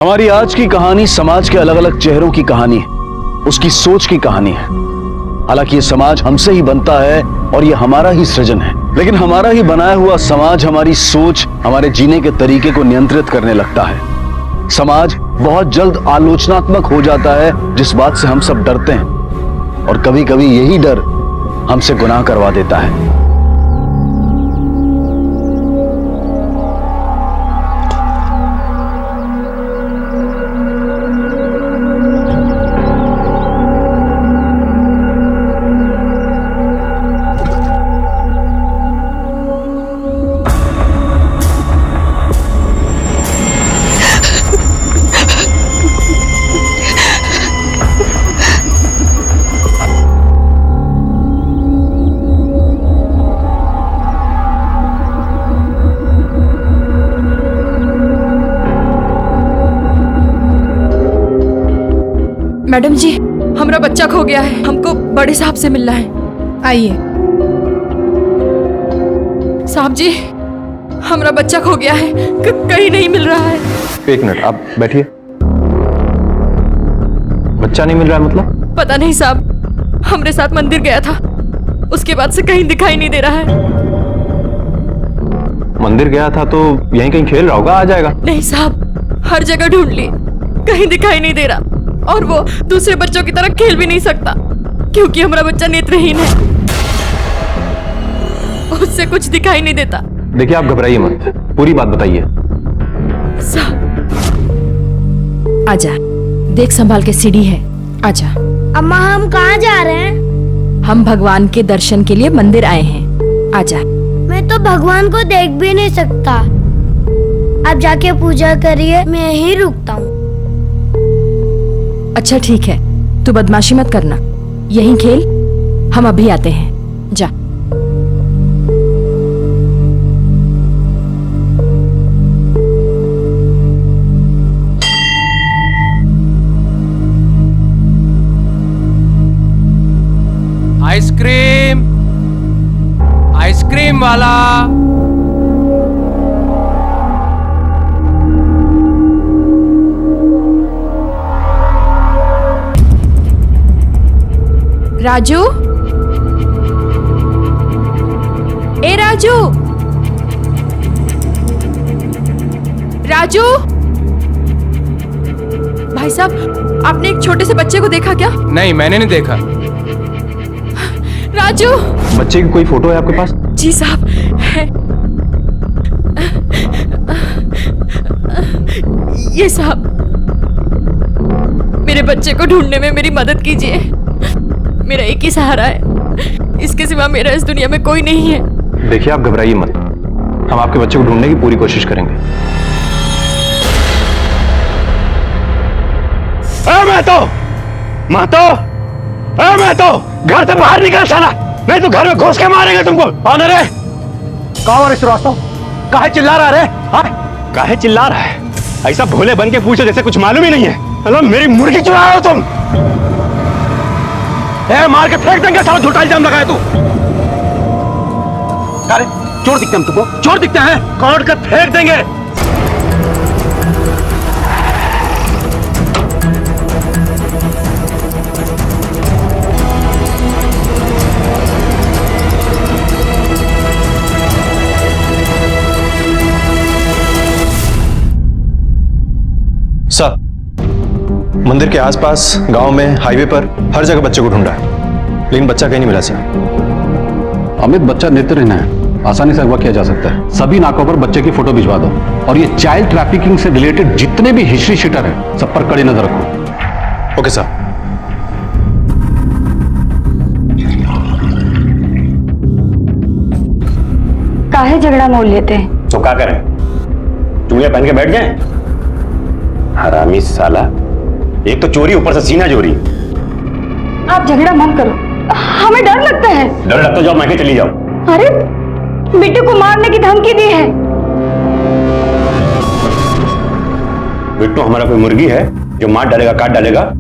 हमारी आज की कहानी समाज के अलग अलग चेहरों की कहानी है, उसकी सोच की कहानी है। हालांकि ये समाज हमसे ही बनता है और ये हमारा ही सृजन है, लेकिन हमारा ही बनाया हुआ समाज हमारी सोच, हमारे जीने के तरीके को नियंत्रित करने लगता है। समाज बहुत जल्द आलोचनात्मक हो जाता है, जिस बात से हम सब डरते हैं, और कभी कभी यही डर हमसे गुनाह करवा देता है। मैडम जी, हमारा बच्चा खो गया है, हमको बड़े साहब से मिलना है। आइए। साहब जी, हमारा बच्चा खो गया है, कहीं नहीं मिल रहा है। एक मिनट, आप बैठिए। बच्चा नहीं मिल रहा है मतलब? पता नहीं साहब, हमारे साथ मंदिर गया था, उसके बाद से कहीं दिखाई नहीं दे रहा है। मंदिर गया था तो यहीं कहीं खेल रहा होगा, आ जाएगा। नहीं साहब, हर जगह ढूंढ ली, कहीं दिखाई नहीं दे रहा, और वो दूसरे बच्चों की तरह खेल भी नहीं सकता, क्योंकि हमारा बच्चा नेत्रहीन है, उससे कुछ दिखाई नहीं देता। देखिए, आप घबराइए मत, पूरी बात बताइए। आजा, देख संभाल के, सीढ़ी है, आजा। अम्मा, हम कहाँ जा रहे हैं? हम भगवान के दर्शन के लिए मंदिर आए हैं, आजा। मैं तो भगवान को देख भी नहीं सकता। आप जाके पूजा करिए, मैं यहीं रुकता हूँ। अच्छा ठीक है, तू बदमाशी मत करना, यहीं खेल, हम अभी आते हैं, जा। आइसक्रीम, आइसक्रीम वाला। राजू, ए राजू, राजू। भाई साहब, आपने एक छोटे से बच्चे को देखा क्या? नहीं, मैंने नहीं देखा। राजू। बच्चे की कोई फोटो है आपके पास? जी साहब, है। ये साहब, मेरे बच्चे को ढूंढने में मेरी मदद कीजिए, मेरा एक ही सहारा है, इसके सिवा मेरा इस दुनिया में कोई नहीं है। देखिए, आप घबराइए मत, हम आपके बच्चे को ढूंढने की पूरी कोशिश करेंगे। मैं तो घर से बाहर निकल साला, नहीं तो घर में घुस के मारेंगे तुमको। कौन है रे? कौन है श्रीवास्तव? काहे चिल्ला रहा है? हाँ, काहे चिल्ला रहा है? ऐसा भोले बन के पूछो जैसे कुछ मालूम ही नहीं है। हेलो, मेरी मुर्गी चुरा रहे हो तुम? मार के फेंक देंगे साला, झूठा इल्जाम लगाया तू। अरे चोर दिखते हैं तुमको? चोर दिखते हैं? काट कर फेंक देंगे। सर, मंदिर के आसपास, गांव में, हाईवे पर, हर जगह बच्चे को ढूंढा है, लेकिन बच्चा कहीं नहीं मिला सर। अमित, बच्चा नेत्रहीन है, आसानी से अगवा किया जा सकता है। सभी नाकों पर बच्चे की फोटो भिजवा दो, और ये चाइल्ड ट्रैफिकिंग से रिलेटेड जितने भी हिस्ट्री शीटर हैं, सब पर कड़ी नजर रखो। Okay sir. काहे झगड़ा मोल लेते हैं? तो क्या करें, चूड़ियां पहन के बैठ जाएं? हरामी साला, एक तो चोरी, ऊपर से सीना चोरी। आप झगड़ा मत करो, हमें डर लगता है। डर लगता, जाओ मैके चली जाओ। अरे, बिट्टू को मारने की धमकी दी है। बिट्टू हमारा कोई मुर्गी है जो मार डालेगा, काट डालेगा?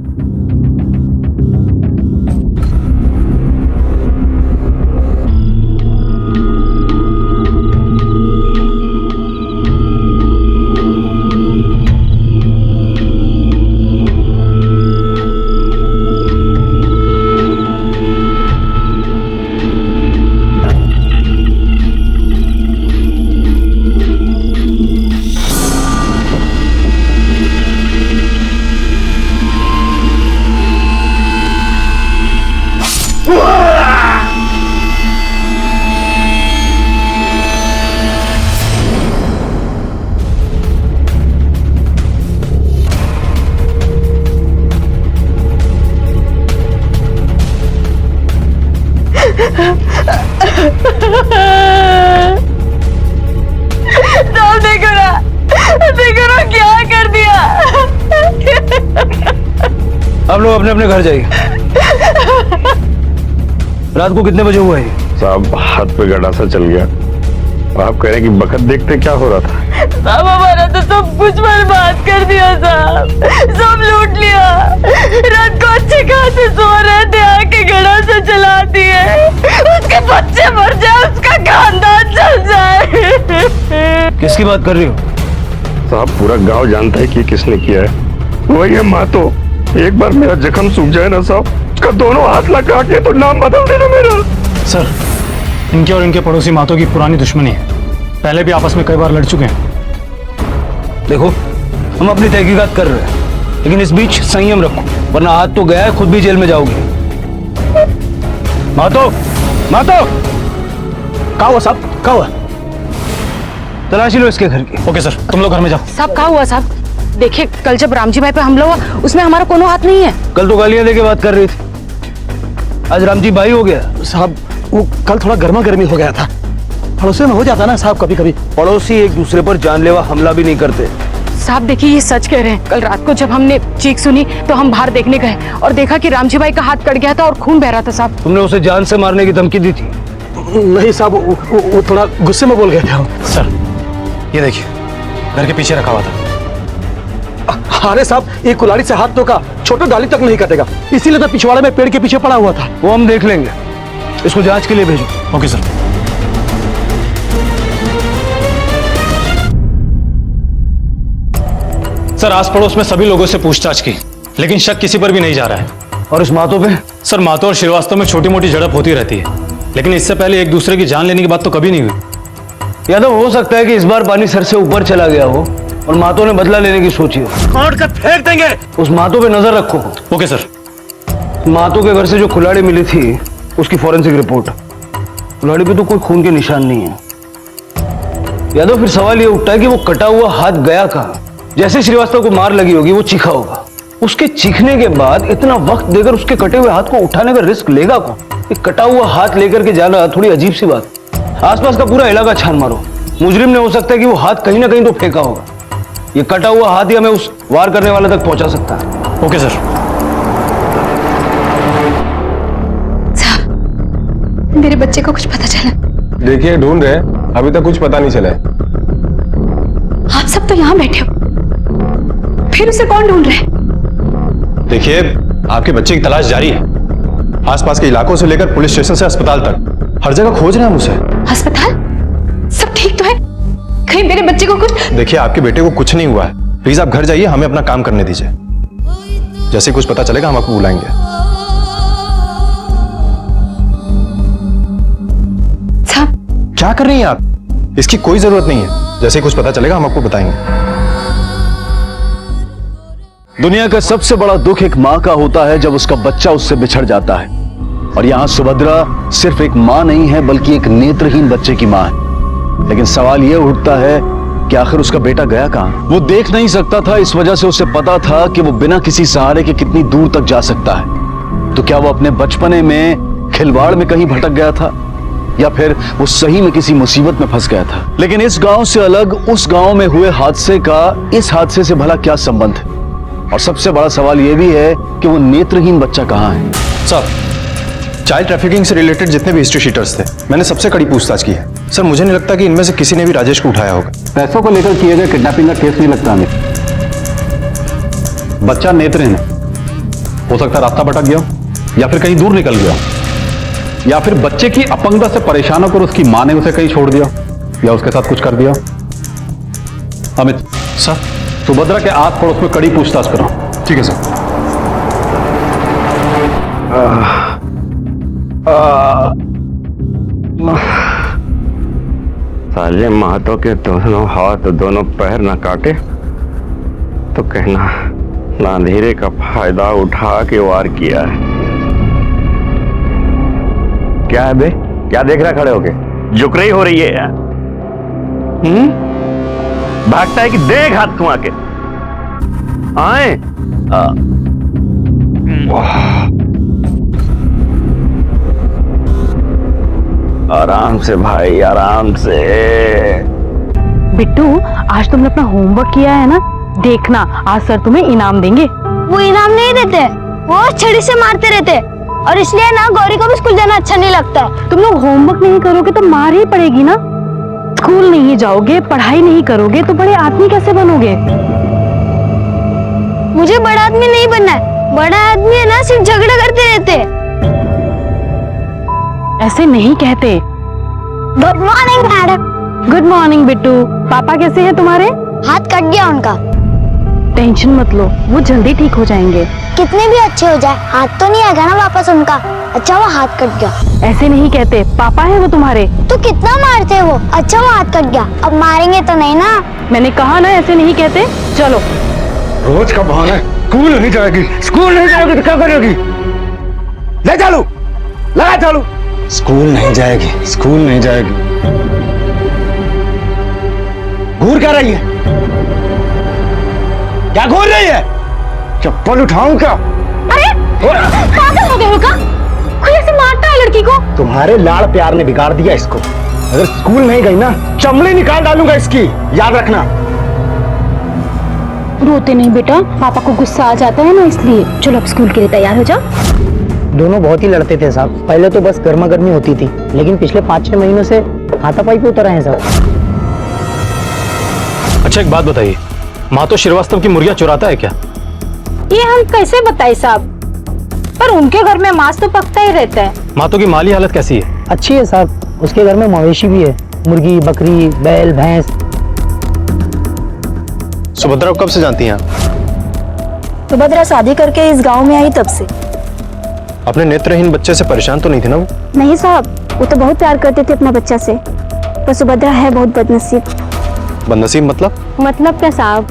साहब देखो ना क्या कर दिया। आप लोग अपने अपने घर जाइए। रात को कितने बजे हुआ है? साहब हाथ पे गड़ासा चल गया। आप कह रहे हैं कि बखत देखते क्या हो रहा था। साहब हमारा तो सब कुछ बर्बाद कर दिया साहब, सब लूट लिया। रात को अच्छे खासे सो रहे थे, आके घड़ा से चला दिए। उसके बच्चे मर जाए, उसका खानदान चल जाए। किसकी बात कर रही हो? साहब पूरा गांव जानता है कि किसने किया है। वही है मातो। एक बार मेरा जख्म सूख जाए ना साहब, उसका दोनों हाथ लगा के तो नाम बदल देना मेरा। सर, इनके और इनके पड़ोसी मातों की पुरानी दुश्मनी है। पहले भी आपस में कई बार लड़ चुके हैं। देखो, हम अपनी तहकीकात कर रहे हैं, लेकिन इस बीच संयम रखो, वरना हाथ तो गया है, खुद भी जेल में जाओगे। मातो, मातो, क्या हुआ साहब? क्या हुआ? तलाशी लो इसके घर की। ओके सर, तुम लोग घर में जाओ। साहब क्या हुआ साहब? देखिए, कल जब रामजी भाई पे हमला हुआ उसमें हमारा कोनो हाथ नहीं है। कल तो गालियां देके बात कर रही थी, आज रामजी भाई हो गया। साहब वो कल थोड़ा गर्मा गर्मी हो गया था। पड़ोसी में हो जाता ना साहब कभी कभी। पड़ोसी एक दूसरे पर जानलेवा हमला भी नहीं करते। साहब देखिए, ये सच कह रहे हैं। कल रात को जब हमने चीख सुनी तो हम बाहर देखने गए और देखा कि रामजी भाई का हाथ कट गया था और खून बह रहा था। साहब तुमने उसे जान से मारने की धमकी दी थी? नहीं साहब, वो थोड़ा गुस्से में बोल गए थे हम। सर, ये देखिए, घर के पीछे रखा हुआ था। अरे साहब, एक कुल्हाड़ी से हाथ तो का छोटा डाली तक नहीं कटेगा, इसीलिए तो पिछवाड़े में पेड़ के पीछे पड़ा हुआ था। वो हम देख लेंगे, इसको जांच के लिए भेजो। Okay sir. सर, आस पड़ोस में सभी लोगों से पूछताछ की, लेकिन शक किसी पर भी नहीं जा रहा है। और इस मातो पे? सर, मातो और श्रीवास्तव में छोटी मोटी झड़प होती रहती है, लेकिन इससे पहले एक दूसरे की जान लेने की बात तो कभी नहीं हुई। या तो हो सकता है कि इस बार पानी सर से ऊपर चला गया हो और मातो ने बदला लेने की सोची हो। काट कर फेंक देंगे। उस मातो पे नजर रखो। Okay sir. मातो के घर से जो कुल्हाड़ी मिली थी उसकी फॉरेंसिक रिपोर्ट, कुल्हाड़ी पे तो कोई खून के निशान नहीं है। या तो फिर सवाल ये उठता है कि वो कटा हुआ हाथ गया कहाँ? जैसे श्रीवास्तव को मार लगी होगी वो चीखा होगा, उसके चीखने के बाद इतना वक्त देकर उसके कटे हुए हाथ को उठाने का रिस्क लेगा कौन? एक कटा हुआ हाथ लेकर के जाना थोड़ी अजीब सी बात। आसपास का पूरा इलाका छान मारो, मुजरिम ने हो सकता है कि वो हाथ कहीं ना कहीं तो फेंका होगा। ये कटा हुआ हाथ ही हमें उस वार करने वाले तक पहुंचा सकता है। Okay sir. मेरे बच्चे को कुछ पता चला? देखिए, ढूंढ रहे हैं, अभी तक कुछ पता नहीं चला है। आप सब तो यहाँ बैठे हो, फिर उसे कौन ढूंढ रहे हैं? देखिए, आपके बच्चे की तलाश जारी है। आसपास के इलाकों से लेकर पुलिस स्टेशन से अस्पताल तक हर जगह खोज रहे हैं हम उसे। अस्पताल? सब ठीक तो है? कहीं मेरे बच्चे को कुछ? देखिए, आपके बेटे को कुछ नहीं हुआ है। प्लीज आप घर जाइए, हमें अपना काम करने दीजिए। जैसे कुछ पता चलेगा हम आपको बुलाएंगे। साहब क्या कर रही हैं आप? इसकी कोई जरूरत नहीं है। जैसे कुछ पता चलेगा हम आपको बताएंगे। दुनिया का सबसे बड़ा दुख एक माँ का होता है जब उसका बच्चा उससे बिछड़ जाता है, और यहाँ सुभद्रा सिर्फ एक माँ नहीं है बल्कि एक नेत्रहीन बच्चे की माँ है। लेकिन सवाल यह उठता है कि आखिर उसका बेटा गया कहाँ? वो देख नहीं सकता था, इस वजह से उसे पता था कि वो बिना किसी सहारे के कितनी दूर तक जा सकता है। तो क्या वो अपने बचपने में खिलवाड़ में कहीं भटक गया था, या फिर वो सही में किसी मुसीबत में फंस गया था? लेकिन इस गांव से अलग उस गांव में हुए हादसे का इस हादसे से भला क्या संबंध है? और सबसे बड़ा सवाल यह भी है कि वो नेत्रहीन बच्चा कहाँ है? सर, चाइल्ड ट्रैफिकिंग से रिलेटेड जितने भी हिस्ट्री शीटर्स थे, मैंने सबसे कड़ी पूछताछ की है। सर, मुझे नहीं लगता कि इनमें से किसी ने भी राजेश को उठाया होगा। पैसों को लेकर किए गए किडनैपिंग का केस नहीं लगता हमें। बच्चा नेत्रहीन है, हो सकता है रास्ता भटक गया, या फिर कहीं दूर निकल गया, या फिर बच्चे की अपंगता से परेशान होकर उसकी मां ने उसे कहीं छोड़ दिया, या उसके साथ कुछ कर दिया। अमित सर, सुभद्रा के आस पड़ोस में कड़ी पूछताछ करो। ठीक है सर। साले महतो के दोनों हाथ दोनों पैर न काटे तो कहना ना अंधेरे का फायदा उठा के वार किया है। क्या है बे? क्या देख रहा खड़े होके? झुक रही हो रही है? भागता है कि देख हाथ थमा के आए। आराम से भाई, आराम से। बिट्टू, आज तुमने अपना होमवर्क किया है ना? देखना, आज सर तुम्हें इनाम देंगे। वो इनाम नहीं देते, वो छड़ी से मारते रहते, और इसलिए ना गौरी को भी स्कूल जाना अच्छा नहीं लगता। तुम लोग होमवर्क नहीं करोगे तो मार ही पड़ेगी ना। स्कूल नहीं जाओगे, पढ़ाई नहीं करोगे तो बड़े आदमी कैसे बनोगे? मुझे बड़ा आदमी नहीं बनना है। बड़ा आदमी है ना सिर्फ झगड़ा करते रहते। ऐसे नहीं कहते। Good morning madam. Good morning Bittu. पापा कैसे हैं तुम्हारे? हाथ कट गया उनका। टेंशन मत लो, वो जल्दी ठीक हो जाएंगे। कितने भी अच्छे हो जाए, हाथ तो नहीं आएगा ना वापस उनका। अच्छा वो हाथ कट गया। ऐसे नहीं कहते, पापा है वो तुम्हारे। तो कितना मारते हैं वो। अच्छा वो हाथ कट गया, अब मारेंगे तो नहीं ना। मैंने कहा ना ऐसे नहीं कहते। चलो। रोज का बहाना है। स्कूल नहीं जाएगी, स्कूल नहीं जाएगी तो क्या करेगी? ले चालू, लगा चालू। स्कूल नहीं जाएगी, स्कूल नहीं जाएगी। घूर क्या रही है? क्या घूर रही है? चप्पल उठाऊं क्या? अरे पागल हो गए हो क्या? कोई ऐसे मारता है लड़की को? तुम्हारे लाड़ प्यार ने बिगाड़ दिया इसको। अगर स्कूल नहीं गई ना, चमड़ी निकाल डालूंगा इसकी, याद रखना। रोते नहीं बेटा, पापा को गुस्सा आ जाता है ना, इसलिए। चलो अब स्कूल के लिए तैयार हो जाओ। दोनों बहुत ही लड़ते थे साहब। पहले तो बस गर्मा गर्मी होती थी, लेकिन पिछले 5-6 महीनों से हाथापाई पे उतर आए हैं साहब। अच्छा एक बात बताइए, मातो श्रीवास्तव की मुर्गियां चुराता है क्या? ये हम कैसे बताए साहब, पर उनके घर में मांस तो पकता ही रहता है। मातो की माली हालत कैसी है? अच्छी है साहब, उसके घर में मवेशी भी है, मुर्गी, बकरी, बैल, भैंस। सुभद्रा को कब से जानती हैं आप? सुभद्रा शादी करके इस गांव में आई तब से। अपने नेत्रहीन बच्चे से परेशान तो नहीं थे ना वो? नहीं साहब, वो तो बहुत प्यार करते थे अपना बच्चा से, पर सुभद्रा है बहुत बदनसीब। बदनसीब मतलब? मतलब क्या साहब,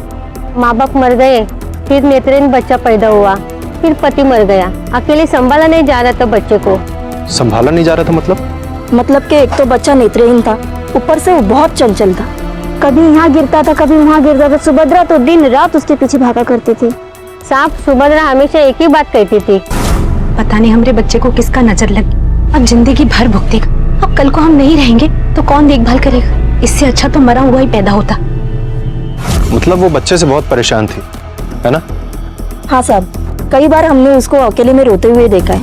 माँ बाप मर गए, फिर नेत्रहीन बच्चा पैदा हुआ, फिर पति मर गया, अकेले संभाला नहीं जा रहा था बच्चे को। संभाला नहीं जा रहा था मतलब कि एक तो बच्चा नेत्रहीन था, ऊपर से वो बहुत चंचल था, कभी यहाँ गिरता था कभी वहाँ गिरता था। सुभद्रा तो दिन रात उसके पीछे भागा करती थी। साहब सुभद्रा हमेशा एक ही बात कहती थी, पता नहीं हमारे बच्चे को किसका नजर लगी, अब जिंदगी भर भुगतेगा। अब कल को हम नहीं रहेंगे तो कौन देखभाल करेगा? इससे अच्छा तो मरा हुआ ही पैदा होता। मतलब वो बच्चे से बहुत परेशान थी, है ना? हाँ साहब, कई बार हमने उसको अकेले में रोते हुए देखा है।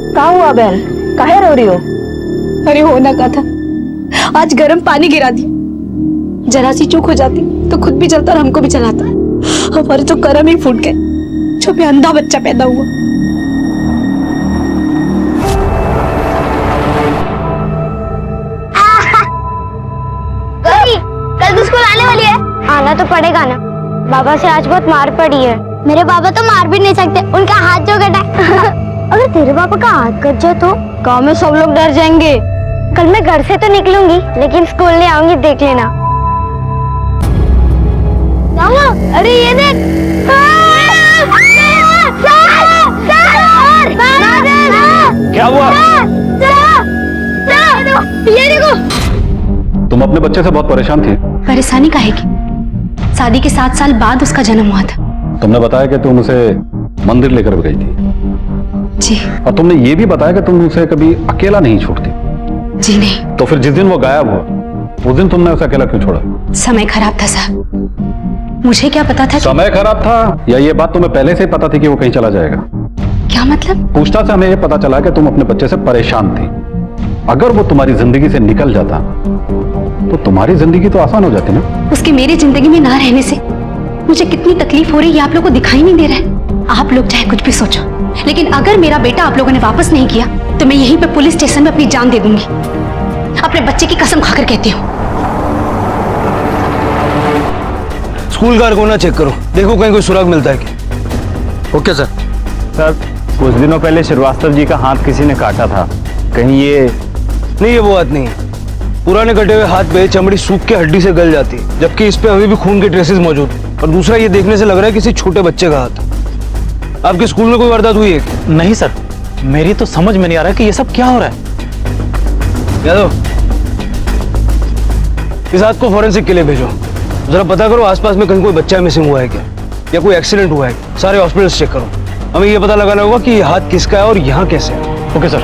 क्या हुआ बहन, काहे रो रही हो? अरे होना का था, आज गर्म पानी गिरा दी, जरा सी चूक हो जाती तो खुद भी जलता और हमको भी जलाता। हमारे तो करम ही फूट गए, जो भी अंधा बच्चा पैदा हुआ। गौरी, कल तो स्कूल आने वाली है। आना तो पड़ेगा ना, बाबा से आज बहुत मार पड़ी है। मेरे बाबा तो मार भी नहीं सकते, उनका हाथ जो कटा है। अगर तेरे पापा का हाथ कट जाए तो गांव में सब लोग डर जाएंगे। कल मैं घर से तो निकलूंगी, लेकिन स्कूल नहीं आऊंगी, देख लेना। अरे ये देख, क्या हुआ? ये देखो। तुम अपने बच्चे से बहुत परेशान थी। परेशानी काहे की? शादी के 7 साल बाद उसका जन्म हुआ था। तुमने बताया कि तुम उसे मंदिर लेकर गई थी जी। और तुमने ये भी बताया कि तुम उसे कभी अकेला नहीं छोड़ती। जी नहीं। तो फिर जिस दिन वो गायब हुआ, उस दिन तुमने उसे अकेला क्यों छोड़ा? समय खराब था साहब, मुझे क्या पता था कि... समय खराब था या ये बात तुम्हें पहले से ही पता थी कि वो कहीं चला जाएगा? क्या मतलब? पूछताछ से हमें ये पता चला कि तुम अपने बच्चे से परेशान थी। अगर वो तुम्हारी जिंदगी से निकल जाता तो तुम्हारी जिंदगी तो आसान हो जाती ना। उसके मेरी जिंदगी में ना रहने से मुझे कितनी तकलीफ हो रही है आप लोगों को दिखाई नहीं दे रहा है। आप लोग चाहे कुछ भी सोचो, लेकिन अगर मेरा बेटा आप लोगों ने वापस नहीं किया तो मैं यहीं पे पुलिस स्टेशन में अपनी जान दे दूंगी। अपने बच्चे की कसम खाकर कहती हूँ। स्कूल का कोना चेक करो, देखो कहीं कोई सुराग मिलता है क्या। Okay sir. सर कुछ दिनों पहले श्रीवास्तव जी का हाथ किसी ने काटा था, कहीं ये नहीं, ये वो बात नहीं है। पुराने कटे हुए हाथ पे चमड़ी सूख के हड्डी से गल जाती है, जबकि इस पे अभी भी खून के ट्रेसेस मौजूद हैं। और दूसरा ये देखने से लग रहा है किसी छोटे बच्चे का हाथ। आपके स्कूल में कोई वारदात हुई है क्या? नहीं सर, मेरी तो समझ में नहीं आ रहा कि ये सब क्या हो रहा है। यादव, इस हाथ को फॉरेंसिक के लिए भेजो, जरा पता करो आसपास में कहीं कोई बच्चा मिसिंग हुआ है क्या, या कोई एक्सीडेंट हुआ है क्या। सारे हॉस्पिटल्स चेक करो। हमें ये पता लगाना होगा कि ये हाथ किसका है और यहाँ कैसे है। ओके सर,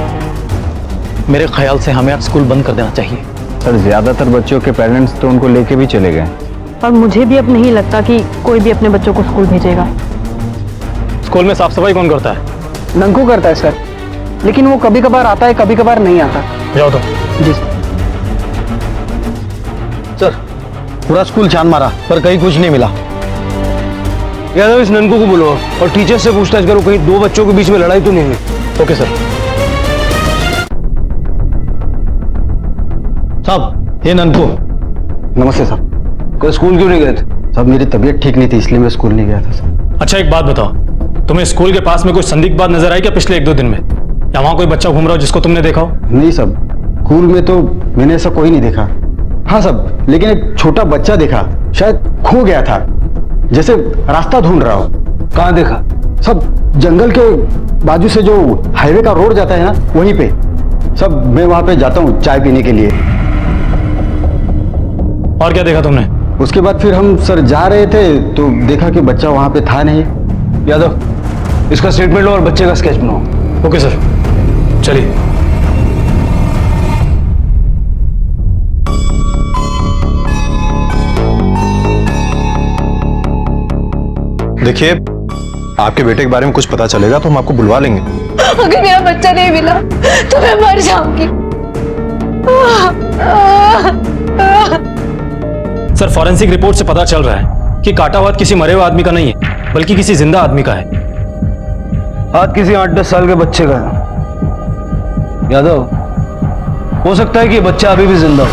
मेरे ख्याल से हमें आज स्कूल बंद कर देना चाहिए। सर ज्यादातर बच्चों के पेरेंट्स तो उनको लेके भी चले गए। और मुझे भी अब नहीं लगता कि कोई भी अपने बच्चों को स्कूल भेजेगा। स्कूल में साफ सफाई कौन करता है? नंकू करता है सर, लेकिन वो कभी कभार आता है, कभी कभार नहीं आता। जाओ तो। जी सर, पूरा स्कूल छान मारा पर कहीं कुछ नहीं मिला। यादव, इस ननकू को बुलाओ और टीचर से पूछताछ करो कहीं दो बच्चों के बीच में लड़ाई तो नहीं हुई। Okay sir. साहब, ये ननकू। नमस्ते साहब। कल स्कूल क्यों नहीं गए थे? साहब मेरी तबीयत ठीक नहीं थी इसलिए मैं स्कूल नहीं गया था साहब। अच्छा एक बात बताओ, तुम्हें स्कूल के पास में कोई संदिग्ध बात नजर आई क्या पिछले 1-2 दिन में? या वहां कोई बच्चा घूम रहा हो जिसको तुमने देखा हो? नहीं साहब, स्कूल में तो मैंने ऐसा कोई नहीं देखा। हाँ साहब, लेकिन एक छोटा बच्चा देखा, शायद खो गया था, जैसे रास्ता ढूंढ रहा हो। कहाँ देखा? सब जंगल के बाजू से जो हाईवे का रोड जाता है ना, वहीं पे। सब मैं वहां पे जाता हूँ चाय पीने के लिए। और क्या देखा तुमने? उसके बाद फिर हम सर जा रहे थे तो देखा कि बच्चा वहां पे था नहीं। यादव, इसका स्टेटमेंट लो और बच्चे का स्केच बनाओ। ओके सर, चलिए। देखिए, आपके बेटे के बारे में कुछ पता चलेगा तो हम आपको बुलवा लेंगे। अगर मेरा बच्चा नहीं मिला तो मैं मर जाऊंगी। सर, फॉरेंसिक रिपोर्ट से पता चल रहा है कि काटा हुआ किसी मरे हुए आदमी का नहीं है बल्कि किसी जिंदा आदमी का है। हाथ किसी 8-10 साल के बच्चे का है। यादव, हो सकता है कि ये बच्चा अभी भी जिंदा हो।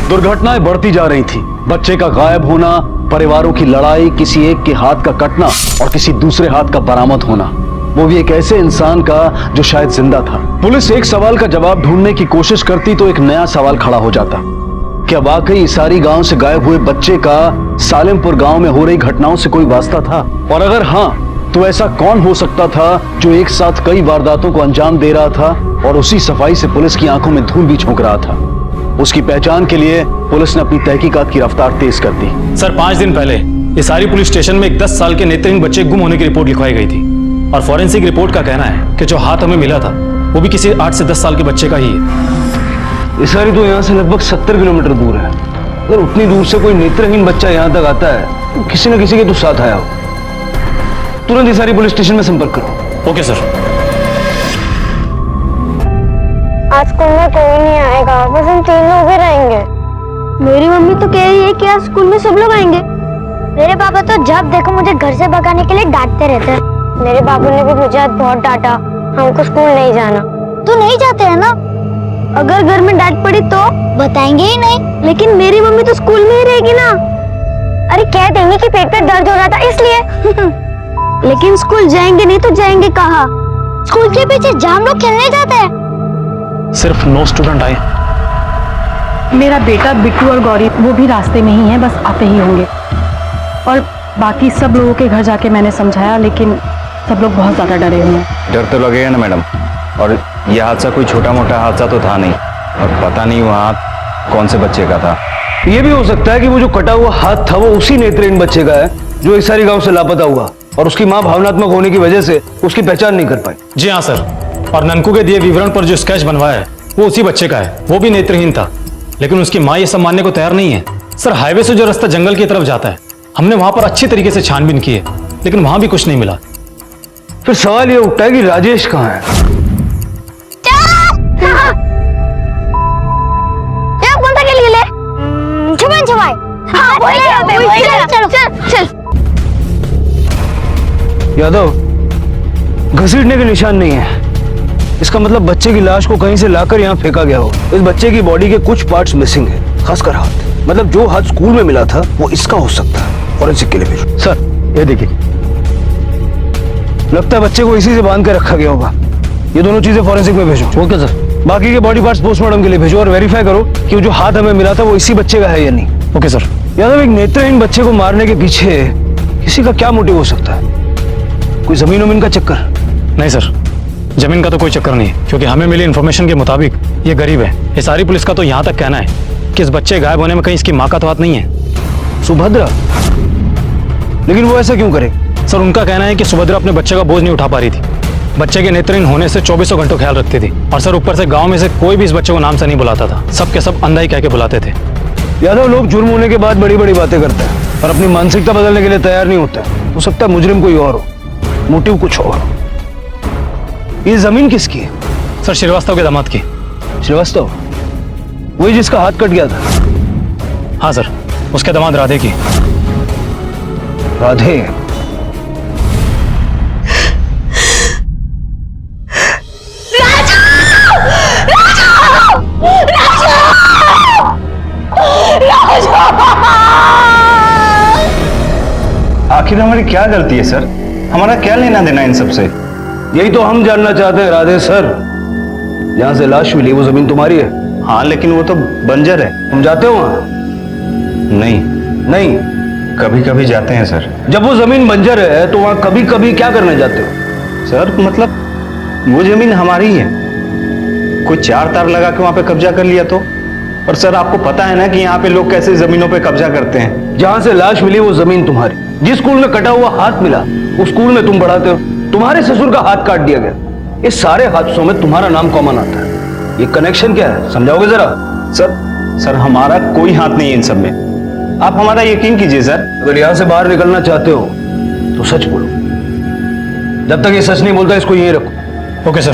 दुर्घटनाएं बढ़ती जा रही थी। बच्चे का गायब होना, परिवारों की लड़ाई, किसी एक के हाथ का कटना और किसी दूसरे हाथ का बरामद होना, वो भी एक ऐसे इंसान का जो शायद जिंदा था। पुलिस एक सवाल का जवाब ढूंढने की कोशिश करती तो एक नया सवाल खड़ा हो जाता। क्या वाकई इसारी गांव से गायब हुए बच्चे का सालेमपुर गांव में हो रही घटनाओं से कोई वास्ता था? और अगर हाँ, तो ऐसा कौन हो सकता था जो एक साथ कई वारदातों को अंजाम दे रहा था और उसी सफाई से पुलिस की आंखों में धूल भी झोंक रहा था? उसकी पहचान के लिए पुलिस ने अपनी तहकीकात की रफ्तार तेज कर दी। सर, 5 दिन पहले इसारी पुलिस स्टेशन में एक 10 साल के नेत्रहीन बच्चे गुम होने की रिपोर्ट लिखवाई गई थी और फॉरेंसिक रिपोर्ट का कहना है कि जो हाथ हमें मिला था वो भी किसी 8 से 10 साल के बच्चे का ही है। इसारी तो यहाँ से लगभग 70 किलोमीटर दूर है। अगर उतनी दूर से कोई नेत्रहीन बच्चा यहाँ तक आता है तो किसी न किसी के तो साथ आया हो। तुरंत इसारी पुलिस स्टेशन में संपर्क करो। Okay sir. आज स्कूल में कोई नहीं आएगा, बस हम 3 लोग ही रहेंगे। मेरी मम्मी तो कह रही है कि आज स्कूल में सब लोग आएंगे। मेरे पापा तो जब देखो मुझे घर से भगाने के लिए डांटते रहते हैं। मेरे बाबू ने भी मुझे आज बहुत डांटा, हमको स्कूल नहीं जाना। तो नहीं जाते हैं ना? अगर घर में डांट पड़ी तो बताएंगे ही नहीं। लेकिन मेरी मम्मी तो स्कूल में ही रहेगी ना। अरे कह देंगे कि पेट पे दर्द हो रहा था इसलिए। लेकिन स्कूल जाएंगे नहीं तो जाएंगे कहाँ? स्कूल के पीछे जहाँ हम लोग खेलने जाते हैं। सिर्फ 9 स्टूडेंट आए। मेरा बेटा बिट्टू और गौरी वो भी रास्ते में ही है, बस आते ही होंगे। और बाकी सब लोगों के घर जाके मैंने समझाया, लेकिन सब लोग बहुत ज्यादा डरे हुए हैं। डर तो लगेगा ना मैडम, और यह हादसा कोई छोटा मोटा हादसा तो था नहीं, और पता नहीं वो हाथ कौन से बच्चे का था। ये भी हो सकता है कि वो जो कटा हुआ हाथ था वो उसी नेत्रहीन बच्चे का है जो इसारी गांव से लापता हुआ और उसकी मां भावनात्मक होने की वजह से उसकी पहचान नहीं कर पाई। जी हाँ सर, और ननकू के दिए विवरण पर जो स्केच बनवाया है वो उसी बच्चे का है। वो भी नेत्रहीन था, लेकिन उसकी मां ये सब मानने को तैयार नहीं है। सर, हाईवे से जो रास्ता जंगल की तरफ जाता है, हमने वहां पर अच्छी तरीके से छानबीन की है, लेकिन वहां भी कुछ नहीं मिला। फिर सवाल ये उठता है कि राजेश कहाँ है? यादव, घसीटने के निशान नहीं है। इसका मतलब बच्चे की लाश को कहीं से लाकर यहाँ फेंका गया हो। इस बच्चे की बॉडी के कुछ पार्ट्स मिसिंग है, खासकर हाथ। मतलब जो हाथ स्कूल में मिला था वो इसका हो सकता है। फॉरेंसिक के लिए भेजो। सर ये देखिए, लगता है बच्चे को इसी से बांध के रखा गया होगा। ये दोनों चीजें फॉरेंसिक में भेजो। Okay sir. बाकी के बॉडी पार्ट्स पोस्टमार्टम के लिए भेजो और वेरीफाई करो कि वो जो हाथ हमें मिला था वो इसी बच्चे का है या नहीं। Okay sir. यादव, एक नेत्रहीन बच्चे को मारने के पीछे किसी का क्या मोटिव हो सकता है? कोई जमीन वमीन का चक्कर? नहीं सर, जमीन का तो कोई चक्कर नहीं है, क्योंकि हमें मिली इन्फॉर्मेशन के मुताबिक ये गरीब है। ये सारी पुलिस का तो यहाँ तक कहना है कि इस बच्चे गायब होने में कहीं इसकी माँ का तो हाथ नहीं है। सुभद्रा? लेकिन वो ऐसा क्यों करे? सर उनका कहना है कि सुभद्रा अपने बच्चे का बोझ नहीं उठा पा रही थी। बच्चे के नेत्रहीन होने से 24 घंटों ख्याल रखती थी। और सर ऊपर से गांव में से कोई भी इस बच्चे को नाम से नहीं बुलाता था, सब के सब अंधा ही कह के बुलाते थे। यादव, लोग जुर्म होने के बाद बड़ी बड़ी बातें करते हैं और अपनी मानसिकता बदलने के लिए तैयार नहीं होते। हो सकता है मुजरिम कोई और हो, मोटिव कुछ और हो। ये जमीन किसकी है? सर श्रीवास्तव के दामाद की। श्रीवास्तव? वही जिसका हाथ कट गया था? हाँ सर, उसके दामाद राधे की। राधे? आखिर हमारी क्या गलती है सर? हमारा क्या लेना देना इन सबसे? यही तो हम जानना चाहते हैं राधे सर। जहां से लाश मिली वो जमीन तुम्हारी है? हाँ, लेकिन वो तो बंजर है। तुम जाते हो वहां? नहीं। नहीं? कभी कभी जाते हैं सर। जब वो जमीन बंजर है तो वहां कभी कभी क्या करने जाते हो? सर मतलब वो जमीन हमारी है, कोई चार तार लगा के वहां पे कब्जा कर लिया तो। और सर आपको पता है ना कि यहाँ पे लोग कैसे जमीनों पे कब्जा करते हैं। जहां से लाश मिली वो जमीन तुम्हारी। जिस स्कूल में कटा हुआ हाथ मिला उस स्कूल में तुम पढ़ाते हो। तुम्हारे ससुर का हाथ काट दिया गया। इस सारे हादसों में तुम्हारा नाम कॉमन आता है। ये कनेक्शन क्या है, समझाओगे जरा? सर हमारा कोई हाथ नहीं है इन सब में, आप हमारा यकीन कीजिए सर। अगर यहां से बाहर निकलना चाहते हो तो सच बोलो। जब तक ये सच नहीं बोलता इसको यहीं रखो। Okay sir.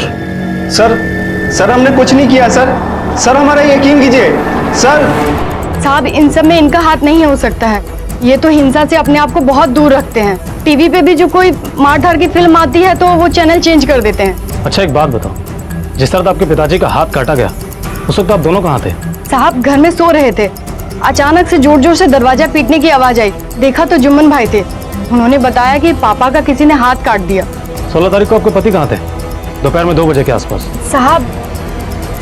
सर हमने कुछ नहीं किया सर हमारा यकीन कीजिए सर। साहब, इन सब में इनका हाथ नहीं हो सकता है। ये तो हिंसा से अपने आप को बहुत दूर रखते हैं। टीवी पे भी जो कोई मार धार की फिल्म आती है तो वो चैनल चेंज कर देते हैं। अच्छा एक बात बताओ, जिस तरह आपके पिताजी का हाथ काटा गया उस वक्त आप दोनों कहाँ थे? साहब घर में सो रहे थे, अचानक से जोर जोर से दरवाजा पीटने की आवाज आई। देखा तो जुम्मन भाई थे। उन्होंने बताया कि पापा का किसी ने हाथ काट दिया। 16 तारीख को आपके पति कहाँ थे? दोपहर में 2 बजे के आसपास। साहब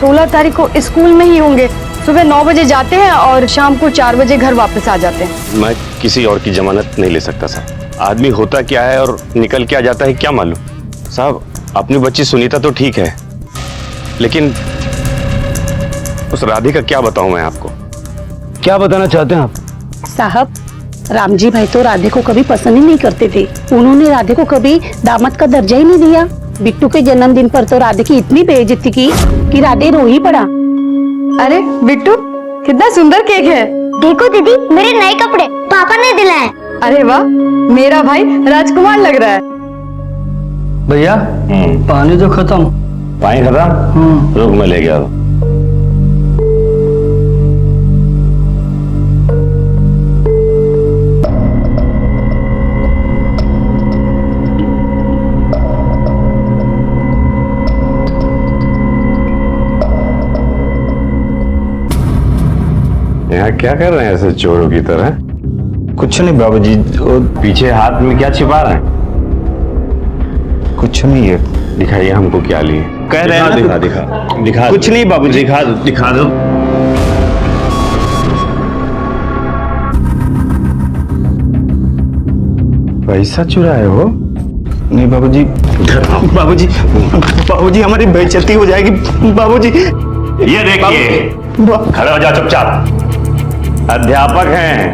16 तारीख को स्कूल में ही होंगे। सुबह 9 बजे जाते हैं और शाम को 4 बजे घर वापस आ जाते हैं। मैं किसी और की जमानत नहीं ले सकता साहब। आदमी होता क्या है और निकल क्या जाता है क्या मालूम। साहब अपनी बच्ची सुनीता तो ठीक है, लेकिन उस राधे का क्या बताऊं मैं आपको। क्या बताना चाहते हैं आप? साहब रामजी भाई तो राधे को कभी पसंद ही नहीं करते थे। उन्होंने राधे को कभी दामाद का दर्जा ही नहीं दिया। बिट्टू के जन्मदिन पर तो राधे की इतनी बेइज्जती की कि राधे रो ही पड़ा। अरे बिट्टू, कितना सुंदर केक है। देखो दीदी, मेरे नए कपड़े पापा ने दिलाए। अरे वाह, मेरा भाई राजकुमार लग रहा है। भैया पानी तो खत्म। पानी खत्म? रुक मैं ले गया। यहाँ क्या कर रहे हैं ऐसे चोरों की तरह? कुछ नहीं बाबूजी, वो पीछे हाथ में क्या छिपा रहे हैं? कुछ नहीं है। दिखाइए हमको क्या लिए। कह रहे हैं ना, दिखा कुछ नहीं बाबूजी। दिखा दो। पैसा चुराए हो? नहीं बाबूजी। बाबूजी हमारी बेइज्जती हो जाएगी बाबूजी। ये देखिए, खड़े हो जाओ चुपचाप। अध्यापक हैं,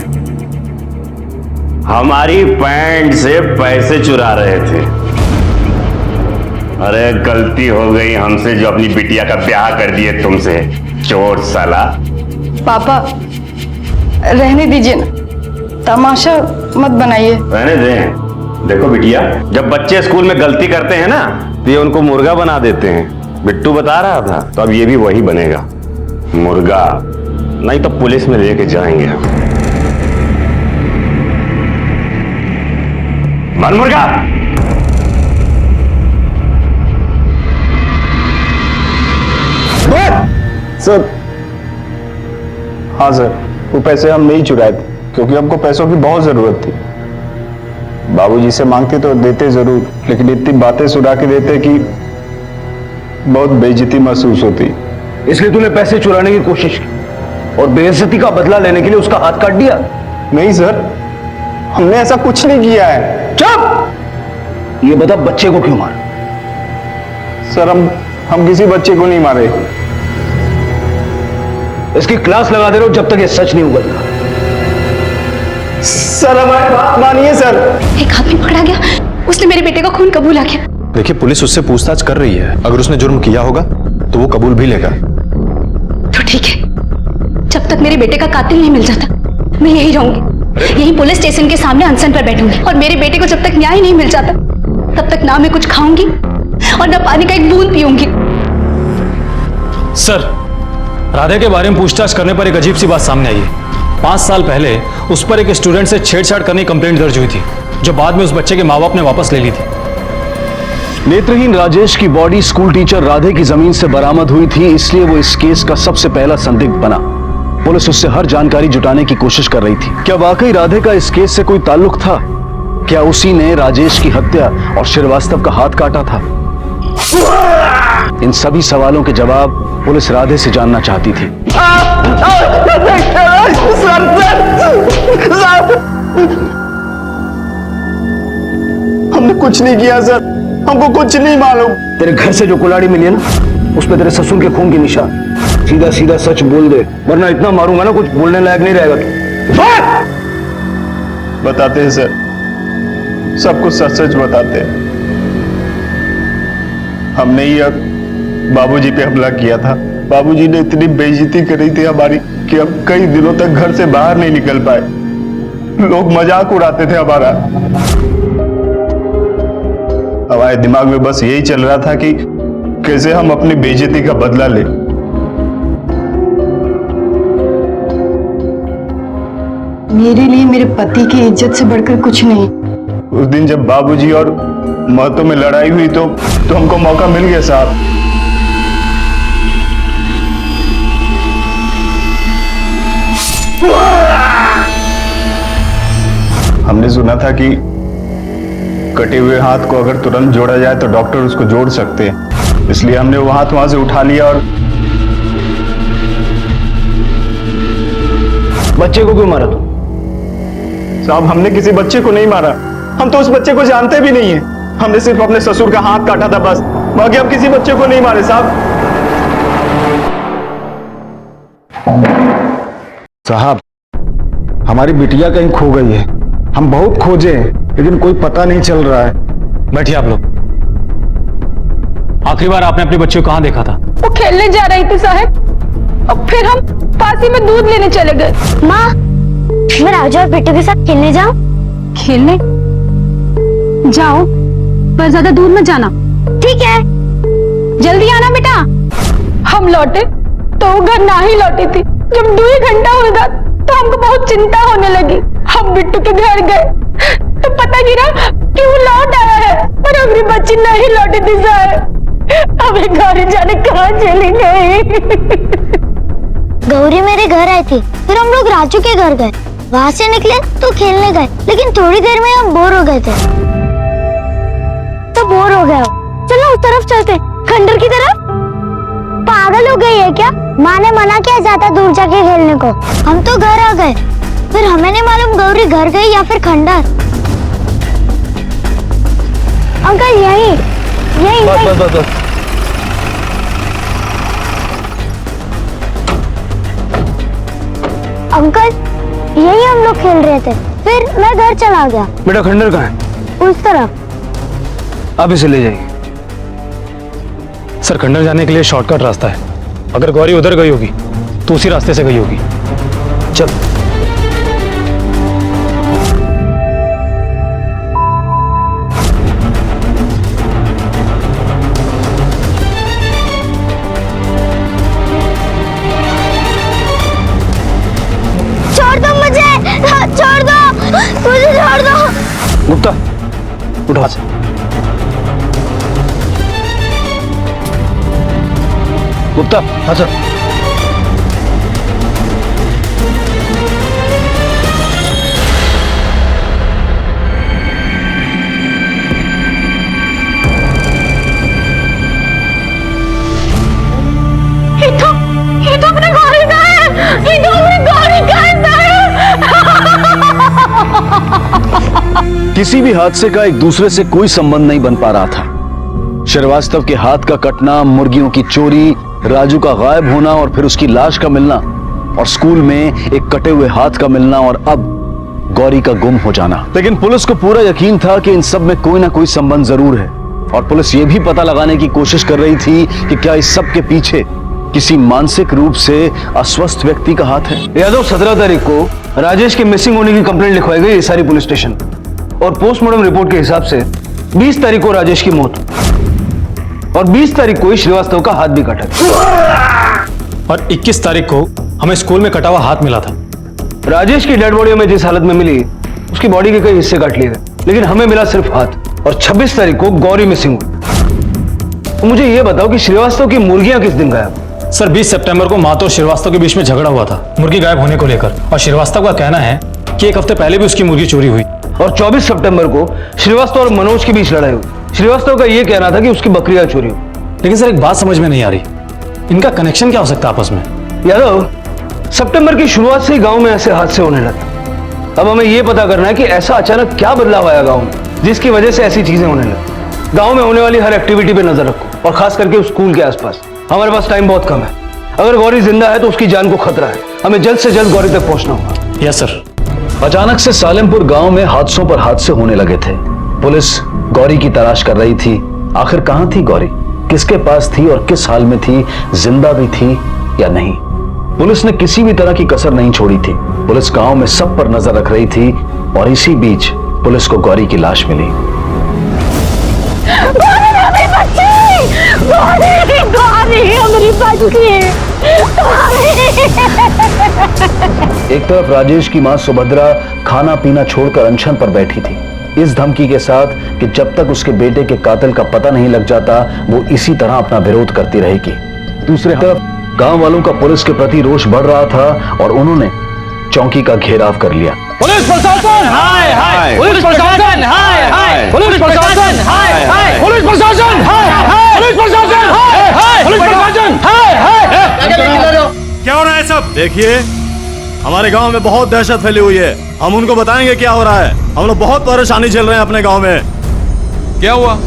हमारी पैंट से पैसे चुरा रहे थे। अरे गलती हो गई हमसे जो अपनी बिटिया का ब्याह कर दिए तुमसे, चोर साला। पापा रहने दीजिए ना, तमाशा मत बनाइए। रहने दें। देखो बिटिया, जब बच्चे स्कूल में गलती करते हैं ना तो ये उनको मुर्गा बना देते हैं। बिट्टू बता रहा था, तो अब ये भी वही बनेगा, मुर्गा। नहीं तो पुलिस में लेके जाएंगे हम। मन मुर्गा। सर हाँ सर, वो पैसे हम नहीं चुराए थे क्योंकि हमको पैसों की बहुत जरूरत थी। बाबूजी से मांगते तो देते जरूर, लेकिन इतनी बातें सुना के देते कि बहुत बेइज्जती महसूस होती। इसलिए तूने पैसे चुराने की कोशिश की और बेइज्जती का बदला लेने के लिए उसका हाथ काट दिया? नहीं सर, हमने ऐसा कुछ नहीं किया है। चुप! ये बता बच्चे को क्यों मारा? सर हम किसी बच्चे को नहीं मारे। इसकी क्लास लगा दे रहे हो जब तक ये सच नहीं उगलता। सर हमारी बात मानिए सर। एक आदमी पकड़ा गया, उसने मेरे बेटे का खून कबूला किया। देखिए पुलिस उससे पूछताछ कर रही है, अगर उसने जुर्म किया होगा तो वो कबूल भी लेगा। तो ठीक है, जब तक मेरे बेटे का कातिल नहीं मिल जाता मैं यही रहूंगी, यही पुलिस स्टेशन के सामने अनशन पर बैठूंगी। और मेरे बेटे को जब तक न्याय नहीं मिल जाता तब तक ना मैं कुछ खाऊंगी और ना पानी का एक बूंद पीऊंगी। सर, राधे के बारे में पूछताछ करने पर एक अजीब सी बात सामने आई है। 5 साल पहले उस पर एक स्टूडेंट से छेड़छाड़ करने की कंप्लेंट दर्ज हुई थी, जो बाद में उस बच्चे के माँ बाप ने वापस ले ली थी। नेत्रहीन राजेश की बॉडी स्कूल टीचर राधे की जमीन से बरामद हुई थी, इसलिए वो इस केस का सबसे पहला संदिग्ध बना। पुलिस उससे हर जानकारी जुटाने की कोशिश कर रही थी। क्या वाकई राधे का इस केस से कोई ताल्लुक था? क्या उसी ने राजेश की हत्या और श्रीवास्तव का हाथ काटा था? इन सभी सवालों के जवाब पुलिस राधे से जानना चाहती थी। हमने कुछ नहीं किया सर, हमको कुछ नहीं मालूम। तेरे घर से जो कुल्हाड़ी मिली है ना, उस पर तेरे ससुर के खून के निशान। सीधा सीधा सच बोल दे, वरना इतना मारूंगा ना कुछ बोलने लायक नहीं रहेगा तू। बताते हैं सर, सब कुछ सच सच बताते हैं। हमने ही बाबूजी पे हमला किया था। बाबूजी ने इतनी बेइज्जती करी थी हमारी कि हम कई दिनों तक घर से बाहर नहीं निकल पाए। लोग मजाक उड़ाते थे हमारा। हमारे दिमाग में बस यही चल रहा था कि कैसे हम अपनी बेइज्जती का बदला लें। मेरे लिए मेरे पति की इज्जत से बढ़कर कुछ नहीं। उस दिन जब बाबूजी और महतो में लड़ाई हुई तो हमको मौका मिल गया साहब। हमने सुना था कि कटे हुए हाथ को अगर तुरंत जोड़ा जाए तो डॉक्टर उसको जोड़ सकते हैं, इसलिए हमने वो हाथ वहां से उठा लिया। और बच्चे को क्यों मारा तू? साहब हमने किसी बच्चे को नहीं मारा, हम तो उस बच्चे को जानते भी नहीं है। हमने सिर्फ अपने ससुर का हाथ काटा था बस, बाकी हम किसी बच्चे को नहीं मारे साहब। साहब, हमारी बिटिया कहीं खो गई है। हम बहुत खोजे लेकिन कोई पता नहीं चल रहा है। बैठिए आप लोग। आखिरी बार आपने अपने बच्चे को कहां देखा था? वो खेलने जा रही थी साहब, और फिर हम पासी में दूध लेने चले गए। माँ, मैं राजू और बिट्टू के साथ खेलने जाऊं? खेलने जाओ, पर ज्यादा दूर मत जाना। ठीक है। जल्दी आना बेटा। हम लौटे तो वो घर ना ही लौटी थी। जब 2 घंटा हो गया तो हमको बहुत चिंता होने लगी। हम बिट्टू के घर गए तो पता गिरा कि वो लौट आया है, पर हमारी बच्ची नहीं लौटी थी साहब। हमें घर जाने कहाँ चली गई। गौरी मेरे घर आई थी, फिर हम लोग राजू के घर गए, वहाँ से निकले तो खेलने गए, लेकिन थोड़ी देर में हम बोर हो गए थे। तो बोर हो गया, चलो उस तरफ चलते, खंडर की तरफ। पागल हो गई है क्या? माँ ने मना किया ज्यादा दूर जाके खेलने को। हम तो घर आ गए, फिर हमें नहीं मालूम गौरी घर गई या फिर खंडर। अंकल यही बस। अंकल यही हम लोग खेल रहे थे, फिर मैं घर चला गया। बेटा खंडर कहाँ है? उस तरफ। आप इसे ले जाइए। सर, खंडर जाने के लिए शॉर्टकट रास्ता है। अगर गौरी उधर गई होगी तो उसी रास्ते से गई होगी। चल। छोड़ दो मुझे, छोड़ दो मुझे, छोड़ दो। गुप्ता उठा से। गुप्ता हाँ सर। ये तो अपने गौरी का है, ये तो अपने गौरी का है। किसी भी हादसे का एक दूसरे से कोई संबंध नहीं बन पा रहा था। श्रीवास्तव के हाथ का कटना, मुर्गियों की चोरी, राजू का गायब होना और फिर उसकी लाश का मिलना, और स्कूल में एक कटे हुए हाथ का मिलना, और अब गौरी का गुम हो जाना। लेकिन पुलिस को पूरा यकीन था कि इन सब में कोई ना कोई संबंध जरूर है, और पुलिस ये भी पता लगाने की कोशिश कर रही थी कि क्या इस सब के पीछे किसी मानसिक रूप से अस्वस्थ व्यक्ति का हाथ है। यादव 17 तारीख को राजेश के मिसिंग होने की कंप्लेंट लिखवाई गई सारी पुलिस स्टेशन, और पोस्टमार्टम रिपोर्ट के हिसाब से 20 तारीख को राजेश की मौत, और 20 तारीख को ही श्रीवास्तव का हाथ भी कटा, और 21 तारीख को हमें स्कूल में कटा हुआ हाथ मिला था। राजेश की डेड बॉडी हमें जिस हालत में मिली उसकी बॉडी के कई हिस्से काट लिए गए, लेकिन हमें मिला सिर्फ हाथ। और 26 तारीख को गौरी मिसिंग हुई। तो मुझे यह बताओ कि श्रीवास्तव की मुर्गियां किस दिन गायब? सर 20 सितंबर को मातो और श्रीवास्तव के बीच में झगड़ा हुआ था मुर्गी गायब होने को लेकर, और श्रीवास्तव का कहना है कि एक हफ्ते पहले भी उसकी मुर्गी चोरी हुई। और 24 सितंबर को श्रीवास्तव और मनोज के बीच लड़ाई हुई। श्रीवास्तव का यह कहना था कि उसकी बकरियां चोरी हुई। लेकिन सर एक बात समझ में नहीं आ रही, इनका कनेक्शन क्या हो सकता है आपस में? यादव, सितंबर की शुरुआत से ही गांव में ऐसे हादसे होने लगे। अब हमें यह पता करना है कि ऐसा अचानक क्या बदलाव आया गांव में जिसकी वजह से ऐसी चीजें होने लगी। गांव में होने वाली हर एक्टिविटी पे नजर रखो, और खास करके उस स्कूल के आसपास। हमारे पास टाइम बहुत कम है। अगर गौरी जिंदा है तो उसकी जान को खतरा है। हमें जल्द से जल्द गौरी तक पहुंचना होगा। Yes sir. अचानक से सालेमपुर गांव में हादसों पर हादसे होने लगे थे। पुलिस गौरी की तलाश कर रही थी। आखिर कहां थी गौरी, किसके पास थी और किस हाल में थी, जिंदा भी थी या नहीं? पुलिस ने किसी भी तरह की कसर नहीं छोड़ी थी। पुलिस गांव में सब पर नजर रख रही थी, और इसी बीच पुलिस को गौरी की लाश मिली। एक तरफ राजेश की मां सुभद्रा खाना पीना छोड़कर अनशन पर बैठी थी, इस धमकी के साथ कि जब तक उसके बेटे के कातिल का पता नहीं लग जाता वो इसी तरह अपना विरोध करती रहेगी। दूसरी तरफ गांव वालों का पुलिस के प्रति रोष बढ़ रहा था, और उन्होंने चौकी का घेराव कर लिया। पुलिस प्रशासन हाय हाय, पुलिस प्रशासन हाय हाय, पुलिस प्रशासन हाय हाय, पुलिस प्रशासन हाय हाय, पुलिस प्रशासन हाय हाय, पुलिस प्रशासन हाय हाय। क्या हो रहा है सब? देखिए, हमारे गांव में बहुत दहशत फैली हुई है। हम उनको बताएंगे क्या हो रहा है। हम लोग बहुत परेशानी झेल रहे हैं अपने गांव में। क्या हुआ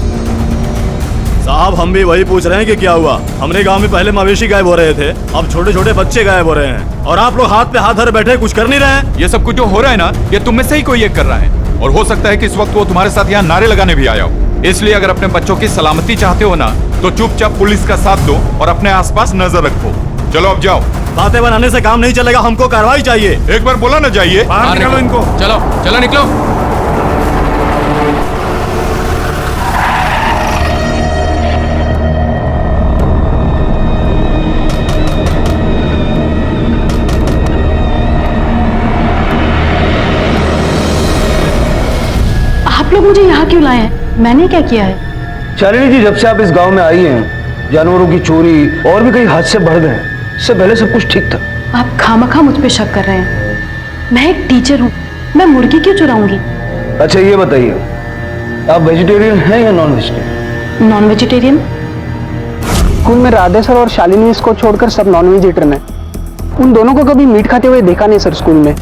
साहब? हम भी वही पूछ रहे हैं कि क्या हुआ। हमारे गांव में पहले मवेशी गायब हो रहे थे, अब छोटे छोटे बच्चे गायब हो रहे हैं, और आप लोग हाथ पे हाथ धरे बैठे कुछ कर नहीं रहे हैं। ये सब कुछ जो हो रहा है ना, ये तुम में से ही कोई एक कर रहा है, और हो सकता है कि इस वक्त वो तुम्हारे साथ यहाँ नारे लगाने भी आया हो। इसलिए अगर अपने बच्चों की सलामती चाहते हो ना, तो चुपचाप पुलिस का साथ दो और अपने आसपास नजर रखो। चलो अब जाओ। बातें बनाने से काम नहीं चलेगा, हमको कार्रवाई चाहिए। एक बार बोला ना जाइए। बाहर निकालो इनको। चलो चलो निकलो। आप लोग मुझे यहाँ क्यों लाए हैं? मैंने क्या किया है? शालिनी जी, जब से आप इस गांव में आई हैं, जानवरों की चोरी और भी कई हादसे बढ़ गए। इससे पहले सब कुछ ठीक था। आप खामखा मुझ पे शक कर रहे हैं। मैं एक टीचर हूँ, मैं मुर्गी क्यों चुराऊंगी? अच्छा ये बताइए, आप वेजिटेरियन हैं या non vegetarian? Non vegetarian. School में राधे सर और शालिनी इसको छोड़कर सब नॉन वेजिटेरियन है। उन दोनों को कभी मीट खाते हुए देखा नहीं सर स्कूल में।